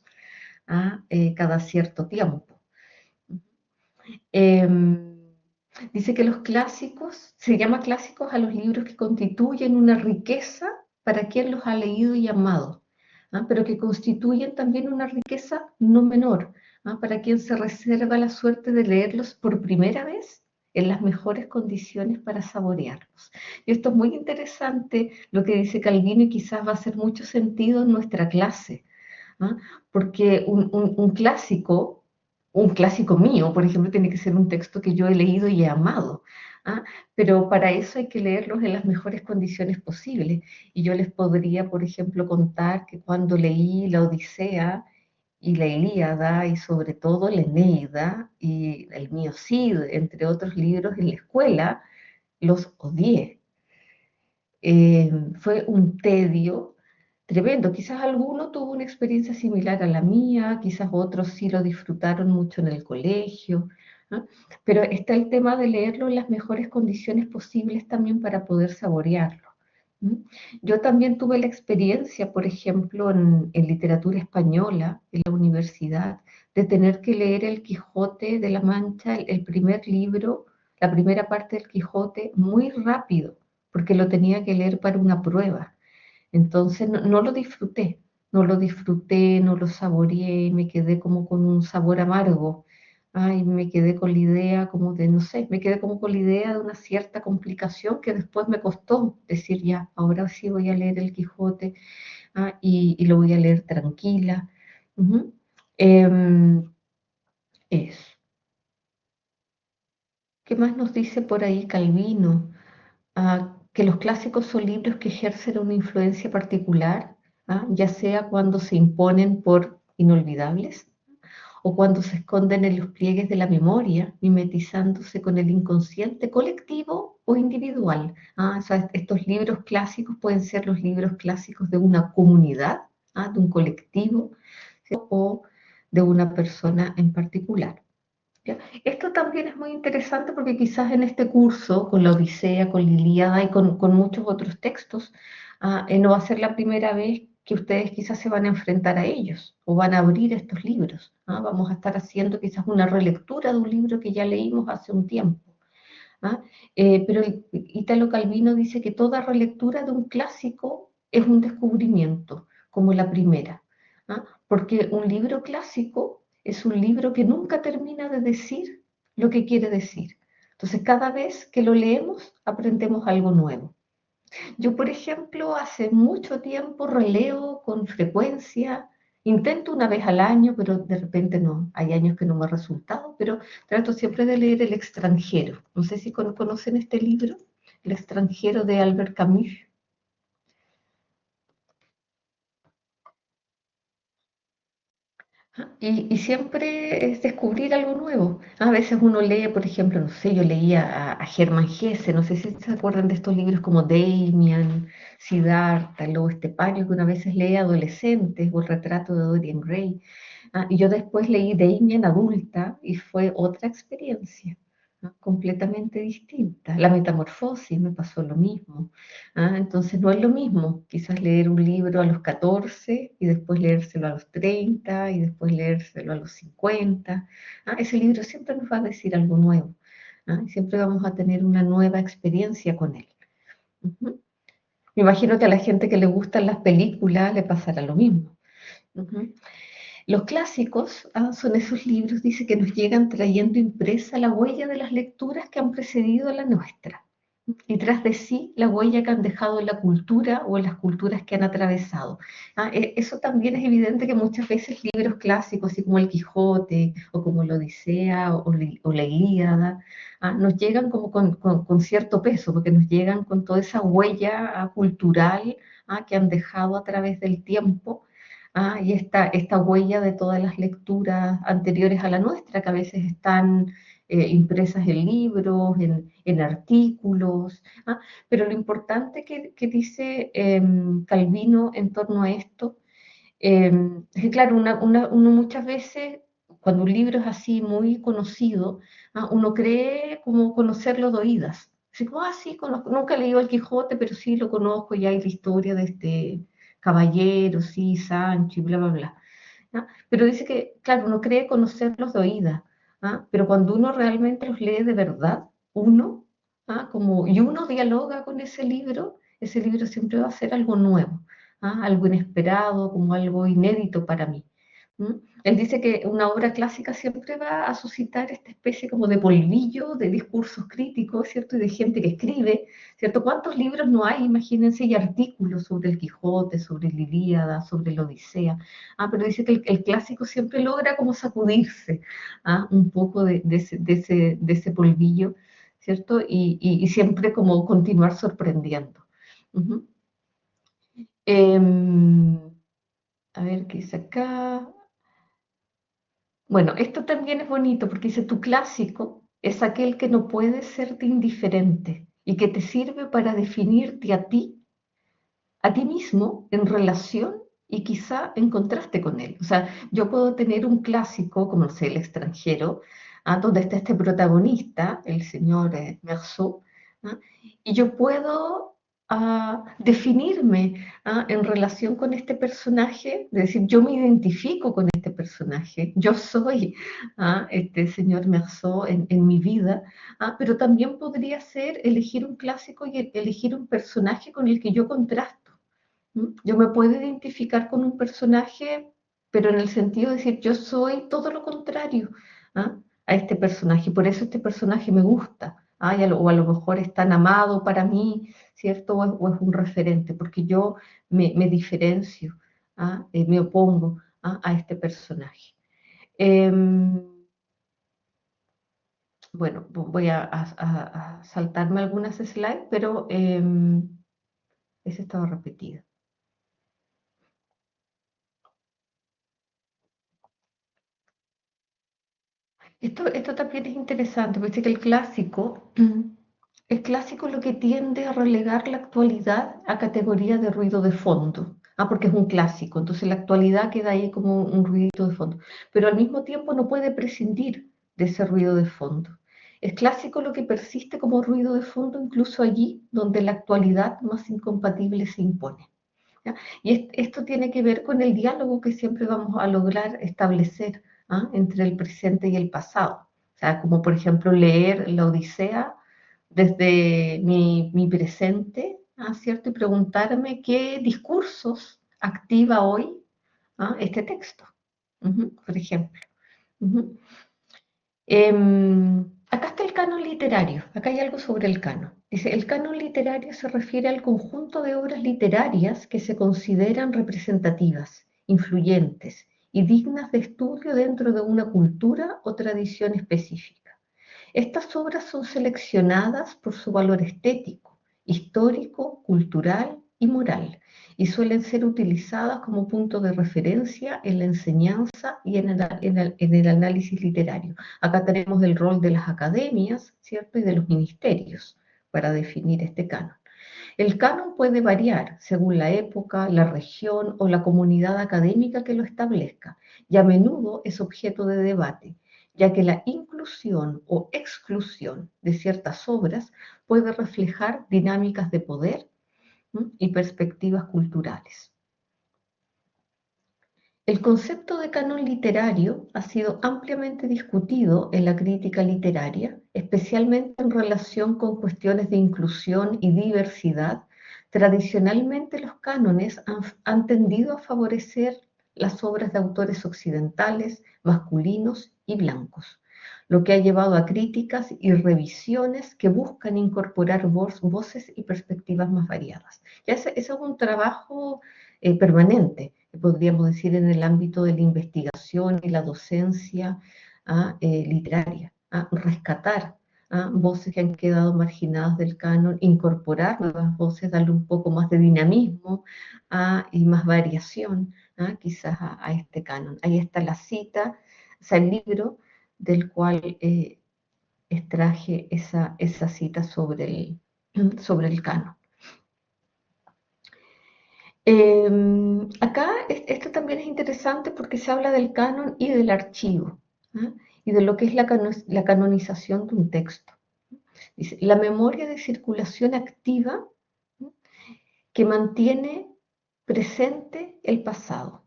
cada cierto tiempo. Dice que los clásicos, se llama clásicos a los libros que constituyen una riqueza para quien los ha leído y amado, pero que constituyen también una riqueza no menor, para quien se reserva la suerte de leerlos por primera vez en las mejores condiciones para saborearlos. Y esto es muy interesante lo que dice Calvino, y quizás va a hacer mucho sentido en nuestra clase, porque un clásico mío, por ejemplo, tiene que ser un texto que yo he leído y he amado, pero para eso hay que leerlos en las mejores condiciones posibles. Y yo les podría, por ejemplo, contar que cuando leí la Odisea y la Ilíada, y sobre todo la Eneida y el mío Cid, entre otros libros en la escuela, los odié. Fue un tedio tremendo. Quizás alguno tuvo una experiencia similar a la mía, quizás otros sí lo disfrutaron mucho en el colegio, ¿ah? Pero está el tema de leerlo en las mejores condiciones posibles también para poder saborearlo. Yo también tuve la experiencia, por ejemplo, en literatura española, en la universidad, de tener que leer El Quijote de la Mancha, el primer libro, la primera parte del Quijote, muy rápido, porque lo tenía que leer para una prueba. Entonces no lo disfruté, no lo saboreé, me quedé como con un sabor amargo. Ay, me quedé con la idea como de, no sé, me quedé como con la idea de una cierta complicación que después me costó decir ya, ahora sí voy a leer El Quijote, y lo voy a leer tranquila. Ujú. Em, Eso. ¿Qué más nos dice por ahí Calvino? Que los clásicos son libros que ejercen una influencia particular, ya sea cuando se imponen por inolvidables o cuando se esconden en los pliegues de la memoria, mimetizándose con el inconsciente colectivo o individual. O sea, estos libros clásicos pueden ser los libros clásicos de una comunidad, de un colectivo, ¿sí? O de una persona en particular. ¿Ya? Esto también es muy interesante porque quizás en este curso, con la Odisea, con la Ilíada y con muchos otros textos, no va a ser la primera vez que ustedes quizás se van a enfrentar a ellos o van a abrir estos libros. Vamos a estar haciendo quizás una relectura de un libro que ya leímos hace un tiempo. Pero Italo Calvino dice que toda relectura de un clásico es un descubrimiento, como la primera, porque un libro clásico es un libro que nunca termina de decir lo que quiere decir. Entonces, cada vez que lo leemos, aprendemos algo nuevo. Yo, por ejemplo, hace mucho tiempo releo con frecuencia, intento una vez al año, pero de repente no, hay años que no me ha resultado, pero trato siempre de leer El extranjero. No sé si conocen este libro, El extranjero de Albert Camus. Y siempre es descubrir algo nuevo. A veces uno lee, por ejemplo, no sé, yo leía a Hermann Hesse, no sé si se acuerdan de estos libros como Damian, Siddhartha, el lobo estepario, que una vez lee adolescentes, o el retrato de Dorian Gray. Y yo después leí Damian adulta y fue otra experiencia, completamente distinta. La metamorfosis me pasó lo mismo. Entonces no es lo mismo quizás leer un libro a los 14 y después leérselo a los 30 y después leérselo a los 50. Ese libro siempre nos va a decir algo nuevo. Y siempre vamos a tener una nueva experiencia con él. Ujú. Me imagino que a la gente que le gustan las películas le pasará lo mismo. Ujú. Los clásicos, son esos libros, dice, que nos llegan trayendo impresa la huella de las lecturas que han precedido a la nuestra, y tras de sí la huella que han dejado en la cultura o en las culturas que han atravesado. Eso también es evidente que muchas veces libros clásicos, así como El Quijote o como la Odisea o la Ilíada, nos llegan como con cierto peso, porque nos llegan con toda esa huella cultural, que han dejado a través del tiempo. Y esta huella de todas las lecturas anteriores a la nuestra, que a veces están impresas en libros, en artículos. Pero lo importante que dice Calvino en torno a esto, es que claro, uno muchas veces, cuando un libro es así muy conocido, uno cree como conocerlo de oídas. Así como, sí, nunca he leído El Quijote, pero sí lo conozco, ya hay la historia de este caballero, sí, Sancho y bla, bla, bla. Pero dice que, claro, uno cree conocerlos de oídas, pero cuando uno realmente los lee de verdad, y uno dialoga con ese libro siempre va a ser algo nuevo, algo inesperado, como algo inédito para mí. Él dice que una obra clásica siempre va a suscitar esta especie como de polvillo de discursos críticos, ¿cierto? Y de gente que escribe, ¿cierto? ¿Cuántos libros no hay? Imagínense, y artículos sobre el Quijote, sobre la Ilíada, sobre la Odisea. Pero dice que el clásico siempre logra como sacudirse, un poco de ese polvillo, ¿cierto? Y siempre como continuar sorprendiendo. Ujú. Em, a ver, ¿qué dice acá? Bueno, esto también es bonito porque dice, tu clásico es aquel que no puede serte indiferente y que te sirve para definirte a ti mismo en relación y quizá en contraste con él. O sea, yo puedo tener un clásico, como no sé, El extranjero, donde está este protagonista, el señor Meursault, y yo puedo definirme en relación con este personaje, es decir, yo me identifico con este personaje, yo soy este señor Meursault en mi vida, pero también podría ser elegir un clásico y elegir un personaje con el que yo contrasto. Yo me puedo identificar con un personaje, pero en el sentido de decir, yo soy todo lo contrario a este personaje, y por eso este personaje me gusta, o a lo mejor es tan amado para mí, ¿cierto? O es un referente, porque yo me diferencio, me opongo a este personaje. Bueno, voy a saltarme algunas slides, pero ese estaba repetido. Esto también es interesante, porque que el clásico, el clásico lo que tiende a relegar la actualidad a categoría de ruido de fondo, porque es un clásico, entonces la actualidad queda ahí como un ruidito de fondo, pero al mismo tiempo no puede prescindir de ese ruido de fondo. Es clásico lo que persiste como ruido de fondo incluso allí donde la actualidad más incompatible se impone. ¿Ya? Y esto tiene que ver con el diálogo que siempre vamos a lograr establecer entre el presente y el pasado. O sea, como por ejemplo leer la Odisea desde mi presente, ¿cierto? Y preguntarme qué discursos activa hoy este texto, por ejemplo. Acá está el canon literario, acá hay algo sobre el canon. Dice, el canon literario se refiere al conjunto de obras literarias que se consideran representativas, influyentes y dignas de estudio dentro de una cultura o tradición específica. Estas obras son seleccionadas por su valor estético, histórico, cultural y moral, y suelen ser utilizadas como punto de referencia en la enseñanza y en el análisis literario. Acá tenemos el rol de las academias, ¿cierto? Y de los ministerios para definir este canon. El canon puede variar según la época, la región o la comunidad académica que lo establezca, y a menudo es objeto de debate, ya que la inclusión o exclusión de ciertas obras puede reflejar dinámicas de poder y perspectivas culturales. El concepto de canon literario ha sido ampliamente discutido en la crítica literaria, especialmente en relación con cuestiones de inclusión y diversidad. Tradicionalmente los cánones han tendido a favorecer las obras de autores occidentales, masculinos y blancos, lo que ha llevado a críticas y revisiones que buscan incorporar voces y perspectivas más variadas. Ya ese es un trabajo permanente, podríamos decir, en el ámbito de la investigación y la docencia literaria, rescatar voces que han quedado marginadas del canon, incorporar nuevas voces, darle un poco más de dinamismo y más variación quizás a este canon. Ahí está la cita, o sea, el libro del cual extraje esa cita sobre el canon. Acá esto también es interesante porque se habla del canon y del archivo, y de lo que es la canonización de un texto. Dice, la memoria de circulación activa que mantiene presente el pasado.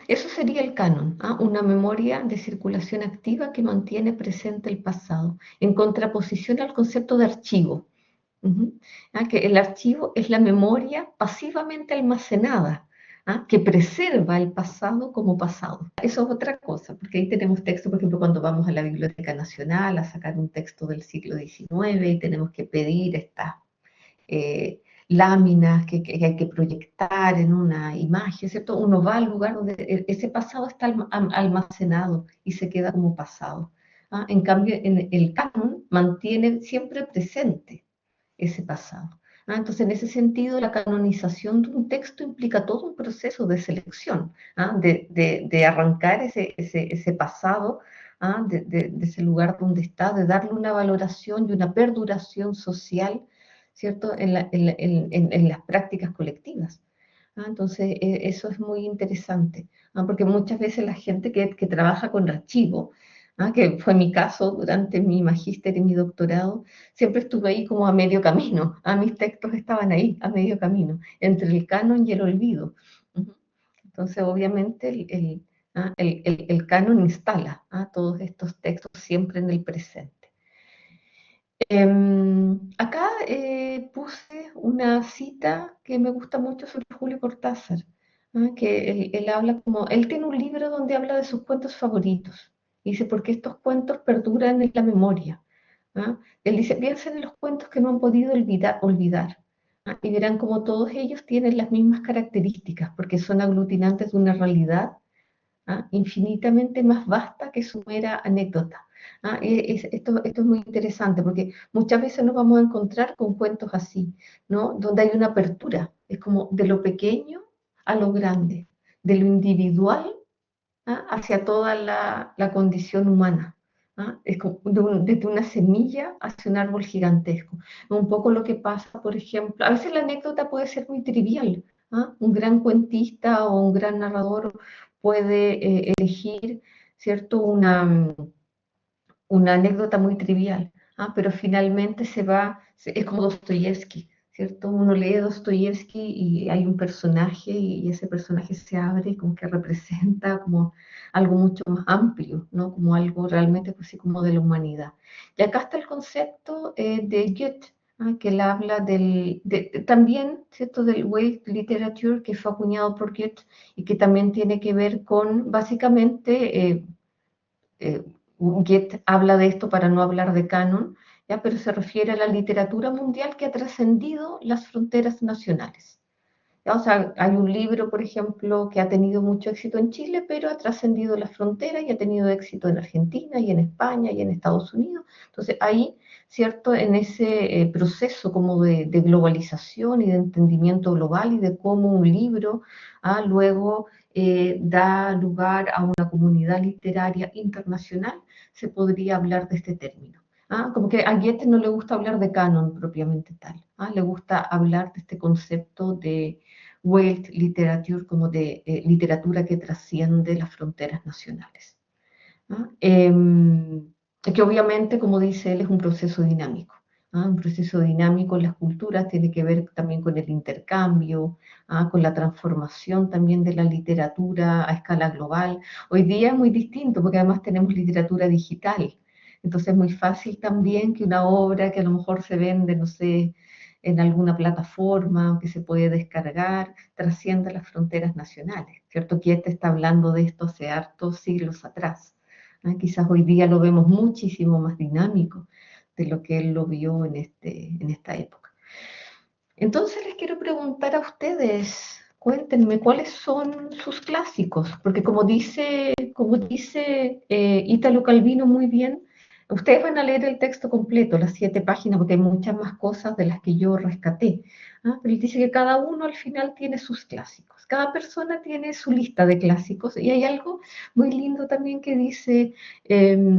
Eso sería el canon, una memoria de circulación activa que mantiene presente el pasado, en contraposición al concepto de archivo. Que el archivo es la memoria pasivamente almacenada, que preserva el pasado como pasado. Eso es otra cosa, porque ahí tenemos textos, por ejemplo, cuando vamos a la Biblioteca Nacional a sacar un texto del siglo XIX y tenemos que pedir estas láminas que hay que proyectar en una imagen, ¿cierto? Uno va al lugar donde ese pasado está almacenado y se queda como pasado. En cambio, en el canon mantiene siempre presente ese pasado. Entonces, en ese sentido, la canonización de un texto implica todo un proceso de selección, de arrancar ese pasado, de ese lugar donde está, de darle una valoración y una perduración social, ¿cierto?, en las prácticas colectivas. Entonces, eso es muy interesante, porque muchas veces la gente que trabaja con archivo que fue mi caso durante mi magíster y mi doctorado. Siempre estuve ahí como a medio camino. Mis textos estaban ahí, a medio camino, entre el canon y el olvido. Entonces, obviamente, el canon instala todos estos textos siempre en el presente. Acá puse una cita que me gusta mucho sobre Julio Cortázar, que él habla como, él tiene un libro donde habla de sus cuentos favoritos. Y dice, porque estos cuentos perduran en la memoria. Él dice, piensen en los cuentos que no han podido olvidar, y verán como todos ellos tienen las mismas características, porque son aglutinantes de una realidad infinitamente más vasta que su mera anécdota. Esto es muy interesante porque muchas veces nos vamos a encontrar con cuentos así, ¿no? Donde hay una apertura, es como de lo pequeño a lo grande, de lo individual hacia toda la condición humana. Es como desde una semilla hacia un árbol gigantesco. Un poco lo que pasa, por ejemplo, a veces la anécdota puede ser muy trivial. Un gran cuentista o un gran narrador puede elegir, ¿cierto? Una anécdota muy trivial, pero finalmente es como Dostoyevsky, ¿cierto? Uno lee Dostoyevsky y hay un personaje y ese personaje se abre como que representa como algo mucho más amplio, ¿no? Como algo realmente así como de la humanidad. Y acá está el concepto de Goethe, que él habla también, ¿cierto? Del Welt Literature, que fue acuñado por Goethe y que también tiene que ver con, básicamente, eh, Goethe habla de esto para no hablar de canon, ¿ya? Pero se refiere a la literatura mundial que ha trascendido las fronteras nacionales. ¿Ya? O sea, hay un libro, por ejemplo, que ha tenido mucho éxito en Chile, pero ha trascendido las fronteras y ha tenido éxito en Argentina y en España y en Estados Unidos. Entonces, ahí, ¿cierto? En ese proceso como de globalización y de entendimiento global y de cómo un libro luego da lugar a una comunidad literaria internacional, se podría hablar de este término. Como que a Goethe no le gusta hablar de canon propiamente tal, le gusta hablar de este concepto de Welt Literature como de literatura que trasciende las fronteras nacionales. Que obviamente, como dice él, es un proceso dinámico. Un proceso dinámico en las culturas tiene que ver también con el intercambio, con la transformación también de la literatura a escala global. Hoy día es muy distinto porque además tenemos literatura digital. Entonces es muy fácil también que una obra que a lo mejor se vende, no sé, en alguna plataforma que se puede descargar, trascienda las fronteras nacionales, ¿cierto? Goethe está hablando de esto hace hartos siglos atrás. Quizás hoy día lo vemos muchísimo más dinámico de lo que él lo vio en esta época. Entonces les quiero preguntar a ustedes, cuéntenme cuáles son sus clásicos, porque como dice Ítalo Calvino muy bien, ustedes van a leer el texto completo, las 7 páginas, porque hay muchas más cosas de las que yo rescaté. Pero él dice que cada uno al final tiene sus clásicos, cada persona tiene su lista de clásicos, y hay algo muy lindo también que dice eh,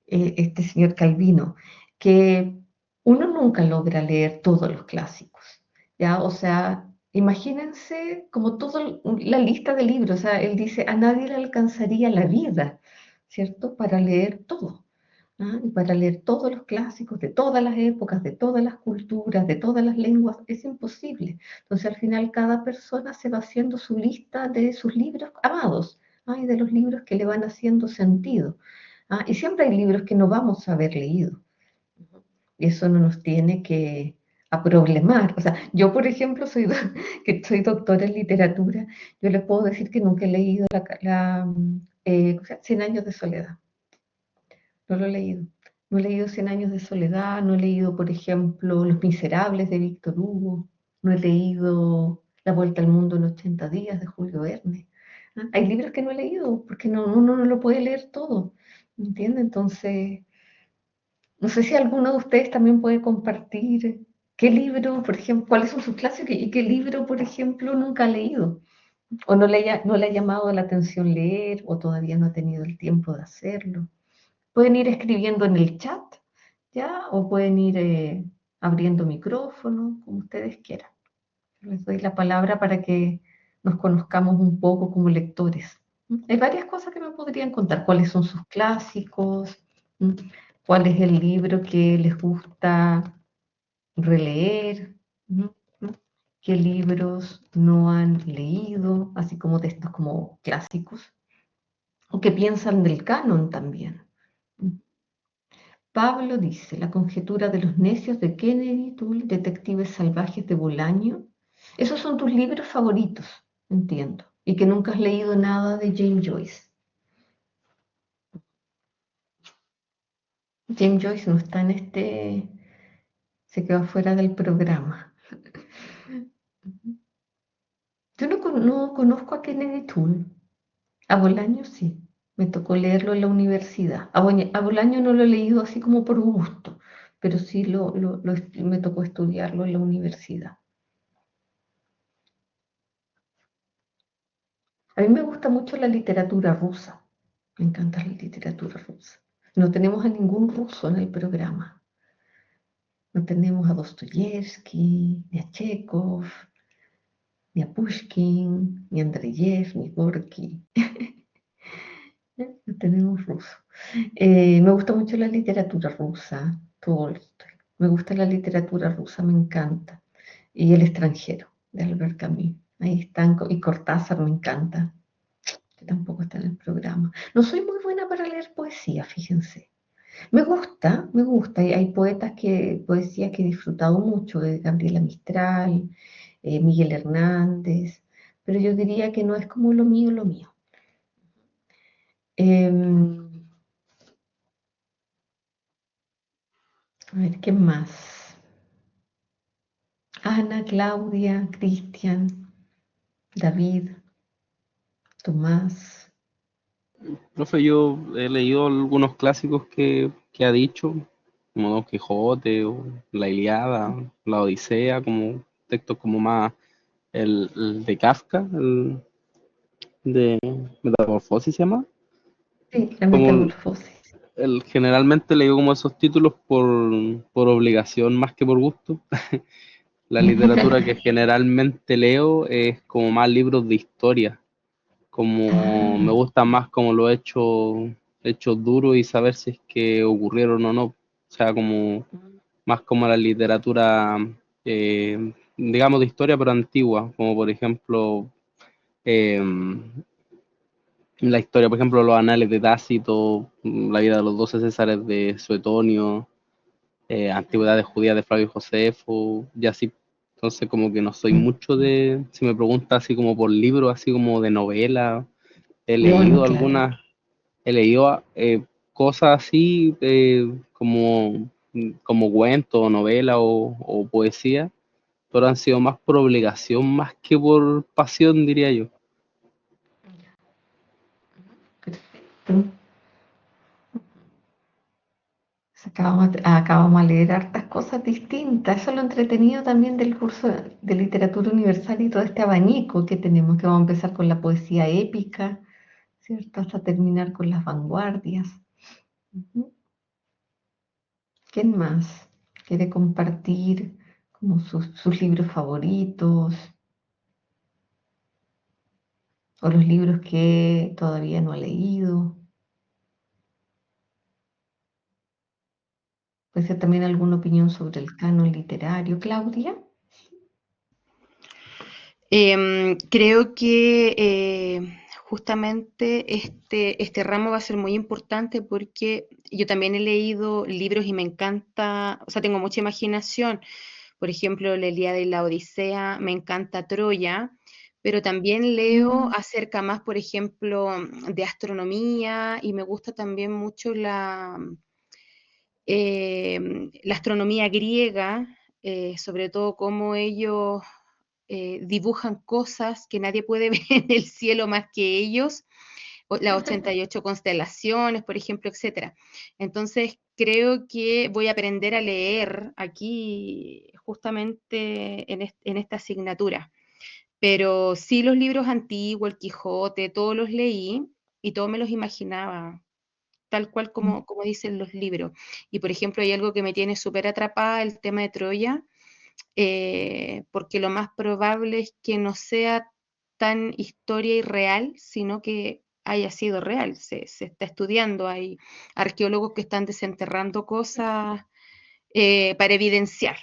este señor Calvino, que uno nunca logra leer todos los clásicos, ¿ya? O sea, imagínense como toda la lista de libros, o sea, él dice, a nadie le alcanzaría la vida, ¿cierto? Para leer todo. Y para leer todos los clásicos de todas las épocas, de todas las culturas, de todas las lenguas, es imposible. Entonces, al final, cada persona se va haciendo su lista de sus libros amados, y de los libros que le van haciendo sentido. Y siempre hay libros que no vamos a haber leído. Y eso no nos tiene que problemar. O sea, yo, por ejemplo, que soy doctora en literatura, yo les puedo decir que nunca he leído o sea, 100 años de soledad. No lo he leído. No he leído 100 años de soledad, no he leído, por ejemplo, Los Miserables de Víctor Hugo, no he leído La Vuelta al Mundo en 80 días de Julio Verne. Hay libros que no he leído porque uno no lo puede leer todo, ¿entiende? Entonces, no sé si alguno de ustedes también puede compartir qué libro, por ejemplo, cuáles son sus clásicos y qué libro, por ejemplo, nunca ha leído o no le ha llamado la atención leer o todavía no ha tenido el tiempo de hacerlo. Pueden ir escribiendo en el chat, ¿ya? O pueden ir abriendo micrófono, como ustedes quieran. Les doy la palabra para que nos conozcamos un poco como lectores. Hay varias cosas que me podrían contar. ¿Cuáles son sus clásicos? ¿Mm? ¿Cuál es el libro que les gusta releer? ¿Mm? ¿Mm? ¿Qué libros no han leído? Así como de estos como clásicos. ¿O qué piensan del canon también? ¿Mm? Pablo dice, La conjetura de los necios de Kennedy, Toole, Detectives salvajes de Bolaño. Esos son tus libros favoritos, entiendo. Y que nunca has leído nada de James Joyce. James Joyce no está en este, se quedó fuera del programa. Yo no conozco a Kennedy Toole. A Bolaño sí, me tocó leerlo en la universidad. A Bolaño no lo he leído así como por gusto, pero sí me tocó estudiarlo en la universidad. A mí me gusta mucho la literatura rusa, me encanta la literatura rusa. No tenemos a ningún ruso en el programa. No tenemos a Dostoyevsky, ni a Chekhov, ni a Pushkin, ni a Andreyev, ni Gorky. No tenemos ruso. Me gusta mucho la literatura rusa, Tolstoy. Me gusta la literatura rusa, me encanta. Y El extranjero, de Albert Camus. Ahí están, y Cortázar me encanta, que tampoco está en el programa. No soy muy buena para leer poesía, fíjense. Me gusta. Y hay poesías que he disfrutado mucho, de Gabriela Mistral, Miguel Hernández, pero yo diría que no es como lo mío, lo mío. Em, a ver, ¿qué más? Ana, Claudia, Cristian, David, Tomás. Profe, yo he leído algunos clásicos que ha dicho, como Don Quijote o La Ilíada, La Odisea, como textos como más el de Kafka, el de Metamorfosis se llama. Sí, la Como metamorfosis. generalmente leo como esos títulos por obligación más que por gusto. La literatura que generalmente leo es como más libros de historia, como me Ah, gusta más como lo he hecho duro y saber si es que ocurrieron o no. O sea, como más como la literatura, digamos, de historia, pero antigua, como por ejemplo eh, la historia, por ejemplo, los anales de Tácito, la vida de los 12 Césares de Suetonio, antigüedades judías de Flavio Josefo, y así. Entonces, como que no soy mucho de, si me pregunta así como por libros, así como de novela, he bueno, leído claro. algunas, he leído cosas así como cuentos o novela o poesía, pero han sido más por obligación más que por pasión, diría yo. Perfecto. Acabamos de leer hartas cosas distintas. Eso es lo entretenido también del curso de literatura universal y todo este abanico que tenemos, que vamos a empezar con la poesía épica, ¿cierto? Hasta terminar con las vanguardias. Ujú. ¿Quién más quiere compartir como sus libros favoritos o los libros que todavía no ha leído? Puede ser también alguna opinión sobre el canon literario. Claudia. Creo que justamente este ramo va a ser muy importante porque yo también he leído libros y me encanta, o sea, tengo mucha imaginación. Por ejemplo, la Ilíada y la Odisea, me encanta Troya, pero también leo acerca más, por ejemplo, de astronomía y me gusta también mucho la astronomía griega, sobre todo cómo ellos dibujan cosas que nadie puede ver en el cielo más que ellos, las 88 constelaciones, por ejemplo, etcétera. Entonces, creo que voy a aprender a leer aquí justamente en esta asignatura. Pero sí los libros antiguos, el Quijote, todos los leí y todos me los imaginaba, tal cual como dicen los libros. Y por ejemplo, hay algo que me tiene súper atrapada, el tema de Troya, porque lo más probable es que no sea tan historia y real, sino que haya sido real. Se está estudiando, hay arqueólogos que están desenterrando cosas para evidenciar.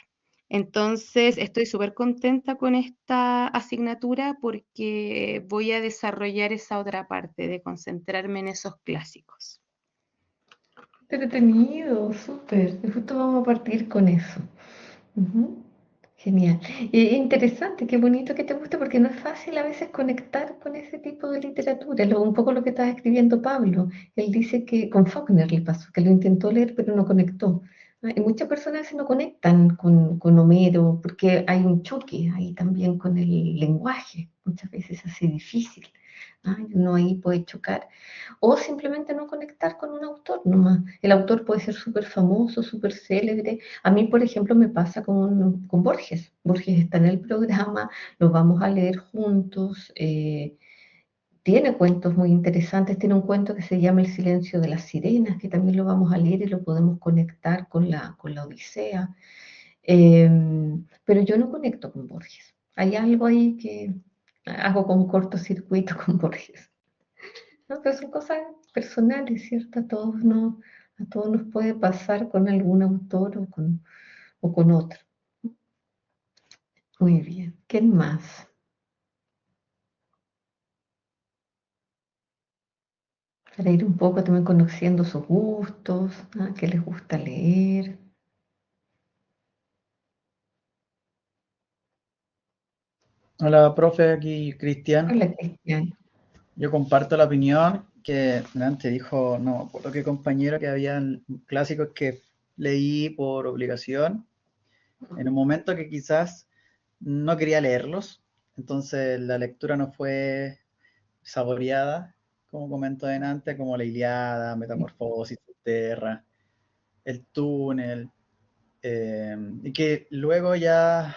Entonces, estoy súper contenta con esta asignatura porque voy a desarrollar esa otra parte de concentrarme en esos clásicos. Entretenido, súper. Justo vamos a partir con eso. Ujú. Genial. Interesante, qué bonito que te guste porque no es fácil a veces conectar con ese tipo de literatura. Un poco lo que estaba escribiendo Pablo. Él dice que con Faulkner le pasó, que lo intentó leer pero no conectó. Y muchas personas a veces no conectan con Homero porque hay un choque ahí también con el lenguaje. Muchas veces así difícil. Y uno ahí puede chocar. O simplemente no conectar con un autor nomás. El autor puede ser súper famoso, súper célebre. A mí, por ejemplo, me pasa con Borges. Borges está en el programa, lo vamos a leer juntos. Tiene cuentos muy interesantes. Tiene un cuento que se llama El silencio de las sirenas, que también lo vamos a leer y lo podemos conectar con la Odisea. Pero yo no conecto con Borges. Hay algo ahí que hago como cortocircuito con Borges. No, pero son cosas personales, ¿cierto? A todos nos puede pasar con algún autor o con otro. Muy bien. ¿Quién más? Para ir un poco también conociendo sus gustos, qué les gusta leer. Hola, profe, aquí Cristian. Hola, Cristian. Yo comparto la opinión que antes dijo, no me acuerdo qué compañero, que habían clásicos que leí por obligación en un momento que quizás no quería leerlos, entonces la lectura no fue saboreada, como comentó antes, como la Ilíada, Metamorfosis, Terra, El Túnel, y que luego ya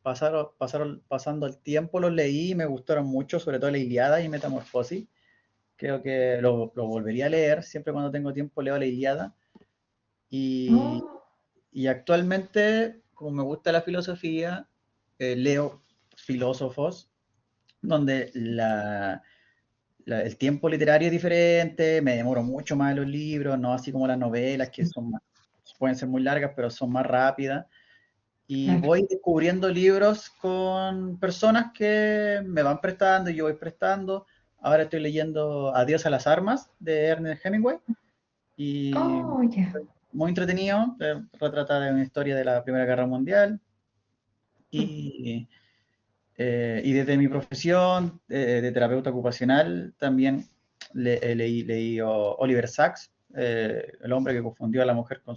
pasando el tiempo los leí y me gustaron mucho, sobre todo la Ilíada y Metamorfosis. Creo que lo volvería a leer, siempre cuando tengo tiempo leo la Ilíada. Y, Oh, y actualmente, como me gusta la filosofía, leo filósofos donde el tiempo literario es diferente, me demoro mucho más en los libros, no así como las novelas que pueden ser muy largas, pero son más rápidas. Y claro. voy descubriendo libros con personas que me van prestando y yo voy prestando. Ahora estoy leyendo Adiós a las armas de Ernest Hemingway y Oh, ya. muy entretenido, retrata de una historia de la Primera Guerra Mundial y, y desde mi profesión de terapeuta ocupacional también leí Oliver Sacks, el hombre que confundió a la mujer con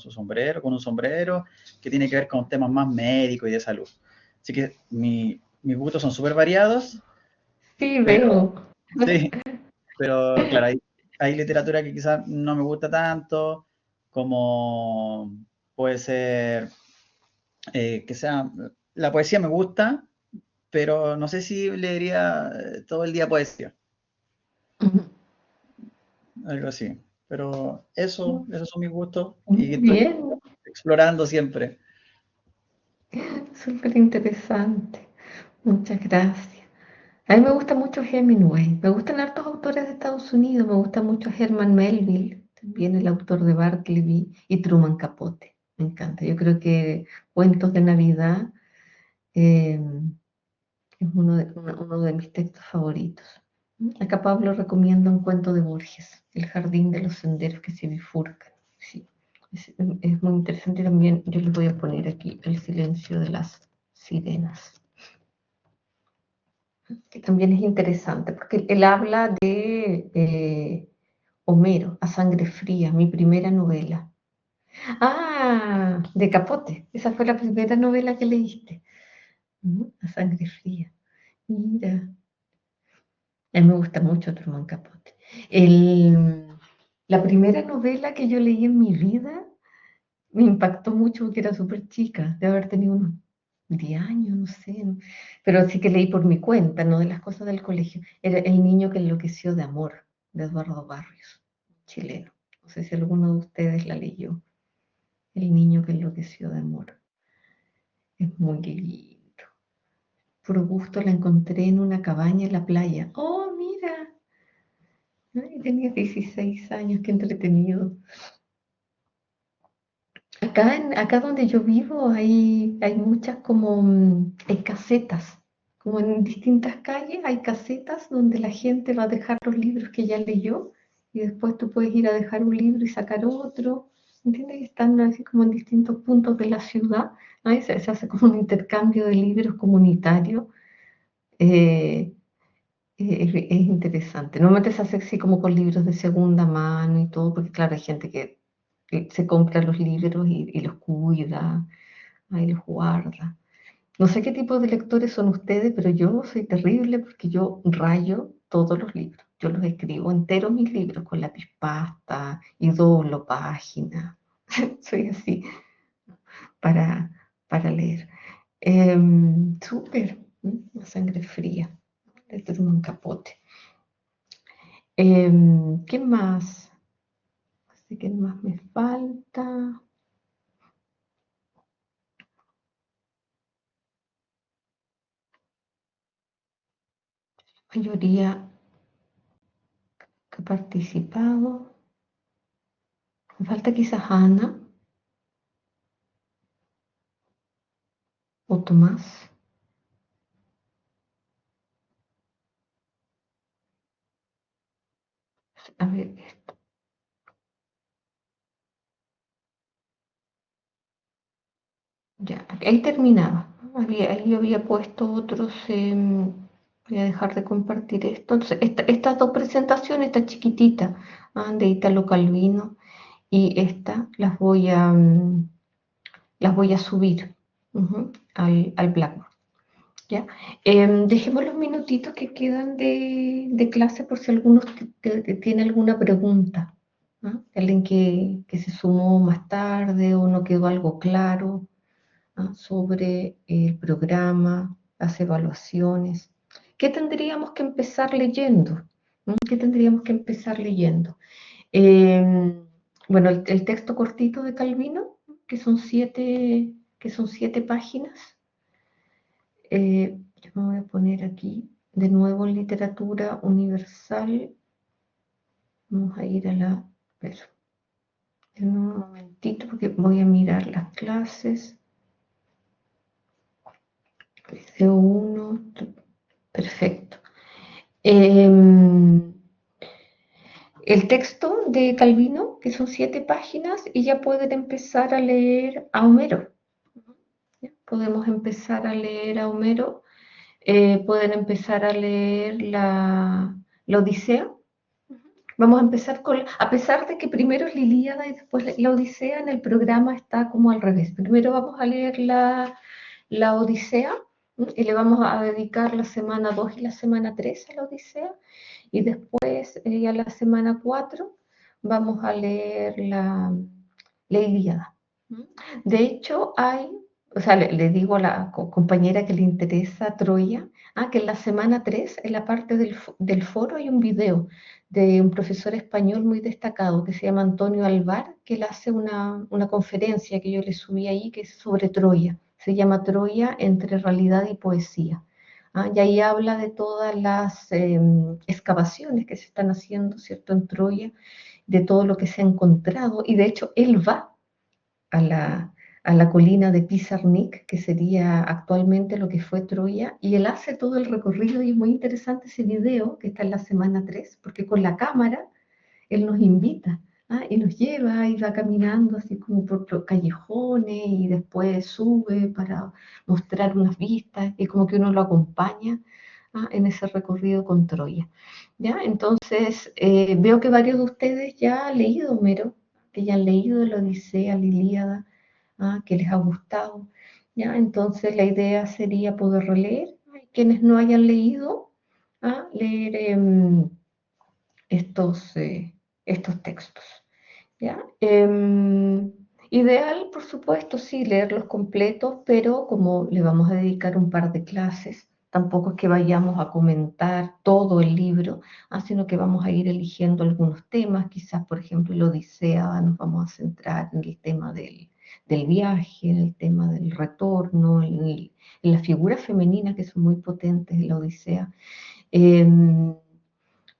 un sombrero, que tiene que ver con temas más médicos y de salud. Así que mis gustos son súper variados, Sí, pero veo. sí, pero claro, hay literatura que quizás no me gusta tanto, como puede ser que sea, la poesía me gusta, pero no sé si leería todo el día poesía, Ujú. algo así. Pero esos son mis gustos y Muy estoy bien. explorando siempre. Súper interesante. Muchas gracias. A mí me gusta mucho Hemingway. Me gustan hartos autores de Estados Unidos. Me gusta mucho Herman Melville, también el autor de Bartleby, y Truman Capote. Me encanta. Yo creo que Cuentos de Navidad eh, es uno de mis textos favoritos. Acá Pablo recomienda un cuento de Borges, El jardín de los senderos que se bifurcan. Sí, es muy interesante también. Yo les voy a poner aquí El silencio de las sirenas, que también es interesante, porque él habla de Homero, A sangre fría, mi primera novela. De Capote, esa fue la primera novela que leíste. A sangre fría. Mira, a mí me gusta mucho Truman Capote. La primera novela que yo leí en mi vida me impactó mucho porque era súper chica, de haber tenido unos 10 años, no sé, ¿no? Pero sí que leí por mi cuenta, no de las cosas del colegio. Era El niño que enloqueció de amor, de Eduardo Barrios, chileno. No sé si alguno de ustedes la leyó. El niño que enloqueció de amor. Es muy lindo. Por gusto la encontré en una cabaña en la playa. Oh, mira, Ay, tenía 16 años, qué entretenido. Acá donde yo vivo hay muchas como hay casetas, como en distintas calles hay casetas donde la gente va a dejar los libros que ya leyó y después tú puedes ir a dejar un libro y sacar otro, ¿entiendes? Y están así como en distintos puntos de la ciudad, ¿no? Y se hace como un intercambio de libros comunitario. eh, es interesante. Normalmente se hace así como con libros de segunda mano y todo, porque claro, hay gente que se compra los libros y los cuida, ahí los guarda. No sé qué tipo de lectores son ustedes, pero yo soy terrible porque yo rayo todos los libros. Yo los escribo enteros mis libros con lápiz pasta y doblo páginas. Soy así para, para leer. Súper, la sangre fría. Le tomo un capote. ¿Qué más? Así que más me falta. La mayoría que ha participado. Me falta quizás Ana o Tomás. A ver, ya, ahí terminaba. Ahí yo había puesto otros. Voy a dejar de compartir esto. Entonces, estas dos presentaciones, esta chiquitita, de Italo Calvino, y esta las voy a subir al Blackboard. ¿Ya? Dejemos los minutitos que quedan de clase por si alguno tiene alguna pregunta. ¿No? Alguien que se sumó más tarde o no quedó algo claro, ¿no? Sobre el programa, las evaluaciones. ¿Qué tendríamos que empezar leyendo? ¿No? ¿Qué tendríamos que empezar leyendo? Bueno, el texto cortito de Calvino, que son siete páginas. Yo me voy a poner aquí de nuevo en literatura universal. Vamos a ir a la... Pero, en un momentito porque voy a mirar las clases. Video 1, perfecto. El texto de Calvino, que son 7 páginas, y ya pueden empezar a leer a Homero. ¿Ya? Podemos empezar a leer a Homero. Pueden empezar a leer la Odisea. Vamos a empezar a pesar de que primero es la Ilíada y después la Odisea, en el programa está como al revés. Primero vamos a leer la Odisea y le vamos a dedicar la semana 2 y la semana 3 a la Odisea, y después a la semana 4 vamos a leer la Ilíada. De hecho, o sea, le digo a la compañera que le interesa Troya, que en la semana 3, en la parte del foro, hay un video de un profesor español muy destacado que se llama Antonio Alvar, que él hace una conferencia que yo le subí ahí, que es sobre Troya. Se llama Troya entre realidad y poesía. Y ahí habla de todas las excavaciones que se están haciendo, ¿cierto?, en Troya, de todo lo que se ha encontrado, y de hecho él va a la colina de Pizarnik, que sería actualmente lo que fue Troya, y él hace todo el recorrido, y es muy interesante ese video que está en la semana 3, porque con la cámara él nos invita, y nos lleva y va caminando así como por callejones y después sube para mostrar unas vistas, y como que uno lo acompaña en ese recorrido con Troya. ¿Ya? Entonces, veo que varios de ustedes ya han leído Homero, que ya han leído la Odisea, la Ilíada, que les ha gustado. ¿Ya? Entonces, la idea sería poder releer. Quienes no hayan leído, leer estos textos. ¿Ya? Ideal, por supuesto, sí, leerlos completos, pero como le vamos a dedicar un par de clases, tampoco es que vayamos a comentar todo el libro, sino que vamos a ir eligiendo algunos temas. Quizás, por ejemplo, en la Odisea nos vamos a centrar en el tema del viaje, en el tema del retorno, en las figuras femeninas que son muy potentes en la Odisea.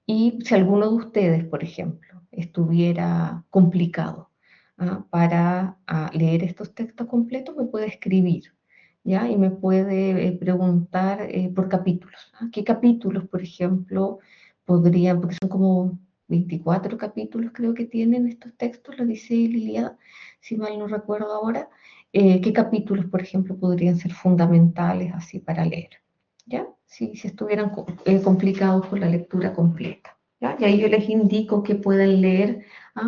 Y si alguno de ustedes, por ejemplo, estuviera complicado para leer estos textos completos, me puede escribir, ¿ya? Y me puede preguntar por capítulos. ¿Qué capítulos, por ejemplo, podrían, porque son como 24 capítulos creo que tienen estos textos, la Odisea y la Ilíada, si mal no recuerdo ahora, qué capítulos, por ejemplo, podrían ser fundamentales así para leer, ¿ya? Si estuvieran complicados con la lectura completa, ¿ya? Y ahí yo les indico que pueden leer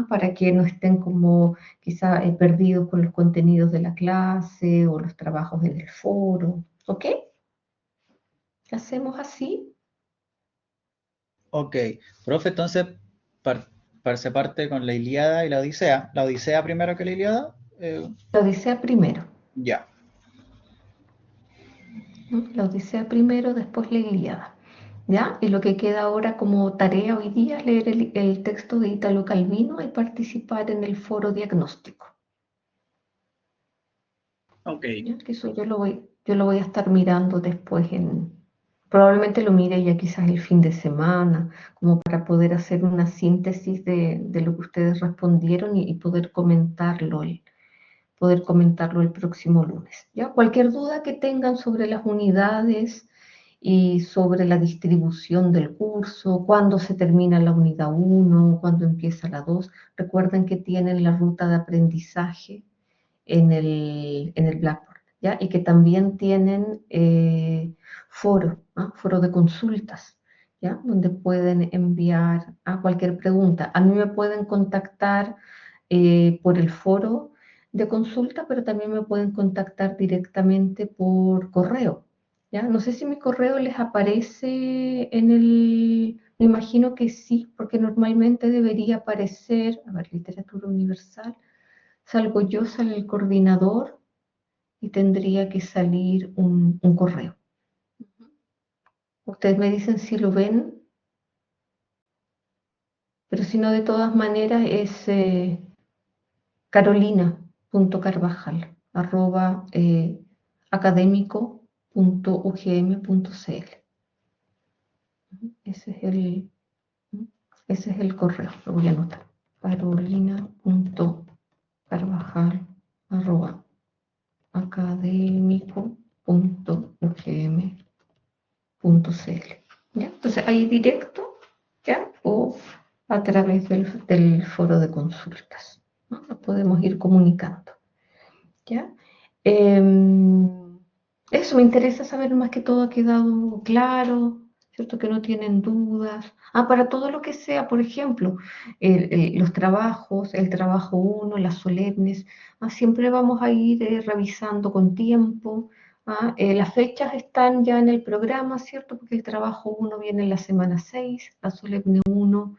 para que no estén como quizá perdidos con los contenidos de la clase o los trabajos en el foro, ¿ok? ¿Hacemos así? Ok, profe, entonces se parte con la Ilíada y la Odisea. ¿La Odisea primero que la Ilíada? La Odisea primero. Ya. La Odisea primero, después la Ilíada. ¿Ya? Y lo que queda ahora como tarea hoy día es leer el texto de Italo Calvino y participar en el foro diagnóstico. Ok. ¿Ya? Que eso yo lo voy a estar mirando después probablemente lo mire ya quizás el fin de semana, como para poder hacer una síntesis de lo que ustedes respondieron y poder comentarlo el próximo lunes. ¿Ya? Cualquier duda que tengan sobre las unidades y sobre la distribución del curso, cuándo se termina la unidad 1, cuándo empieza la 2, recuerden que tienen la ruta de aprendizaje en el Blackboard, ¿ya? Y que también tienen foro de consultas, ¿ya? Donde pueden enviar cualquier pregunta. A mí me pueden contactar por el foro de consulta, pero también me pueden contactar directamente por correo, ¿ya? No sé si mi correo les aparece me imagino que sí, porque normalmente debería aparecer, a ver, Literatura Universal, salgo yo, sale el coordinador y tendría que salir un correo. Ustedes me dicen si lo ven, pero si no, de todas maneras es carolina.carvajal @academico.ugm.cl. Ese es el correo, lo voy a anotar. carolina.carvajal académico.ugm.cl. ¿Ya? Entonces ahí directo, ¿ya? O a través del foro de consultas, ¿no? Nos podemos ir comunicando, ¿ya? Eso me interesa saber, más que todo ha quedado claro, ¿cierto? Que no tienen dudas. Para todo lo que sea, por ejemplo, los trabajos, el trabajo 1, las solemnes, siempre vamos a ir revisando con tiempo. Las fechas están ya en el programa, ¿cierto? Porque el trabajo 1 viene en la semana 6, la solemne 1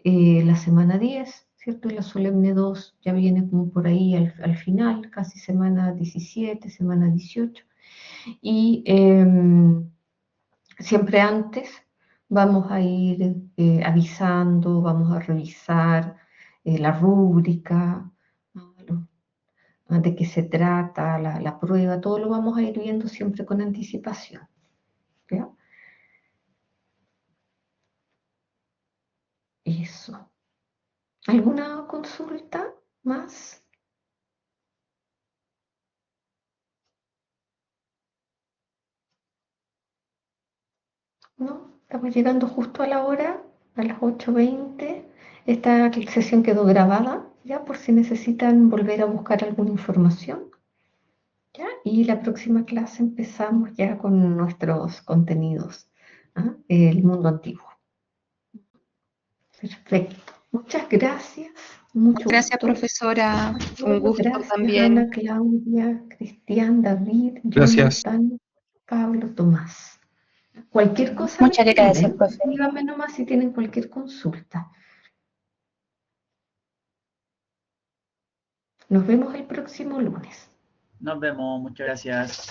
la semana 10, ¿cierto? Y la solemne 2 ya viene como por ahí al final, casi semana 17, semana 18. Y siempre antes vamos a ir avisando, vamos a revisar la rúbrica, de qué se trata, la prueba, todo lo vamos a ir viendo siempre con anticipación, ¿ya? Eso. ¿Alguna consulta más? ¿No? Estamos llegando justo a la hora, a las 8:20. Esta sesión quedó grabada, ya por si necesitan volver a buscar alguna información, ¿ya? Y la próxima clase empezamos ya con nuestros contenidos, el mundo antiguo. Perfecto. Muchas gracias. Mucho Gracias, gusto. profesora. Un gusto Gracias, también. Ana, Claudia, Cristian, David, Gracias. Jonathan, Pablo, Tomás. Cualquier cosa me Muchas gracias, escriben, profe. díganme nomás si tienen cualquier consulta. Nos vemos el próximo lunes. Nos vemos, muchas gracias.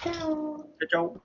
Chao. Chau, chau.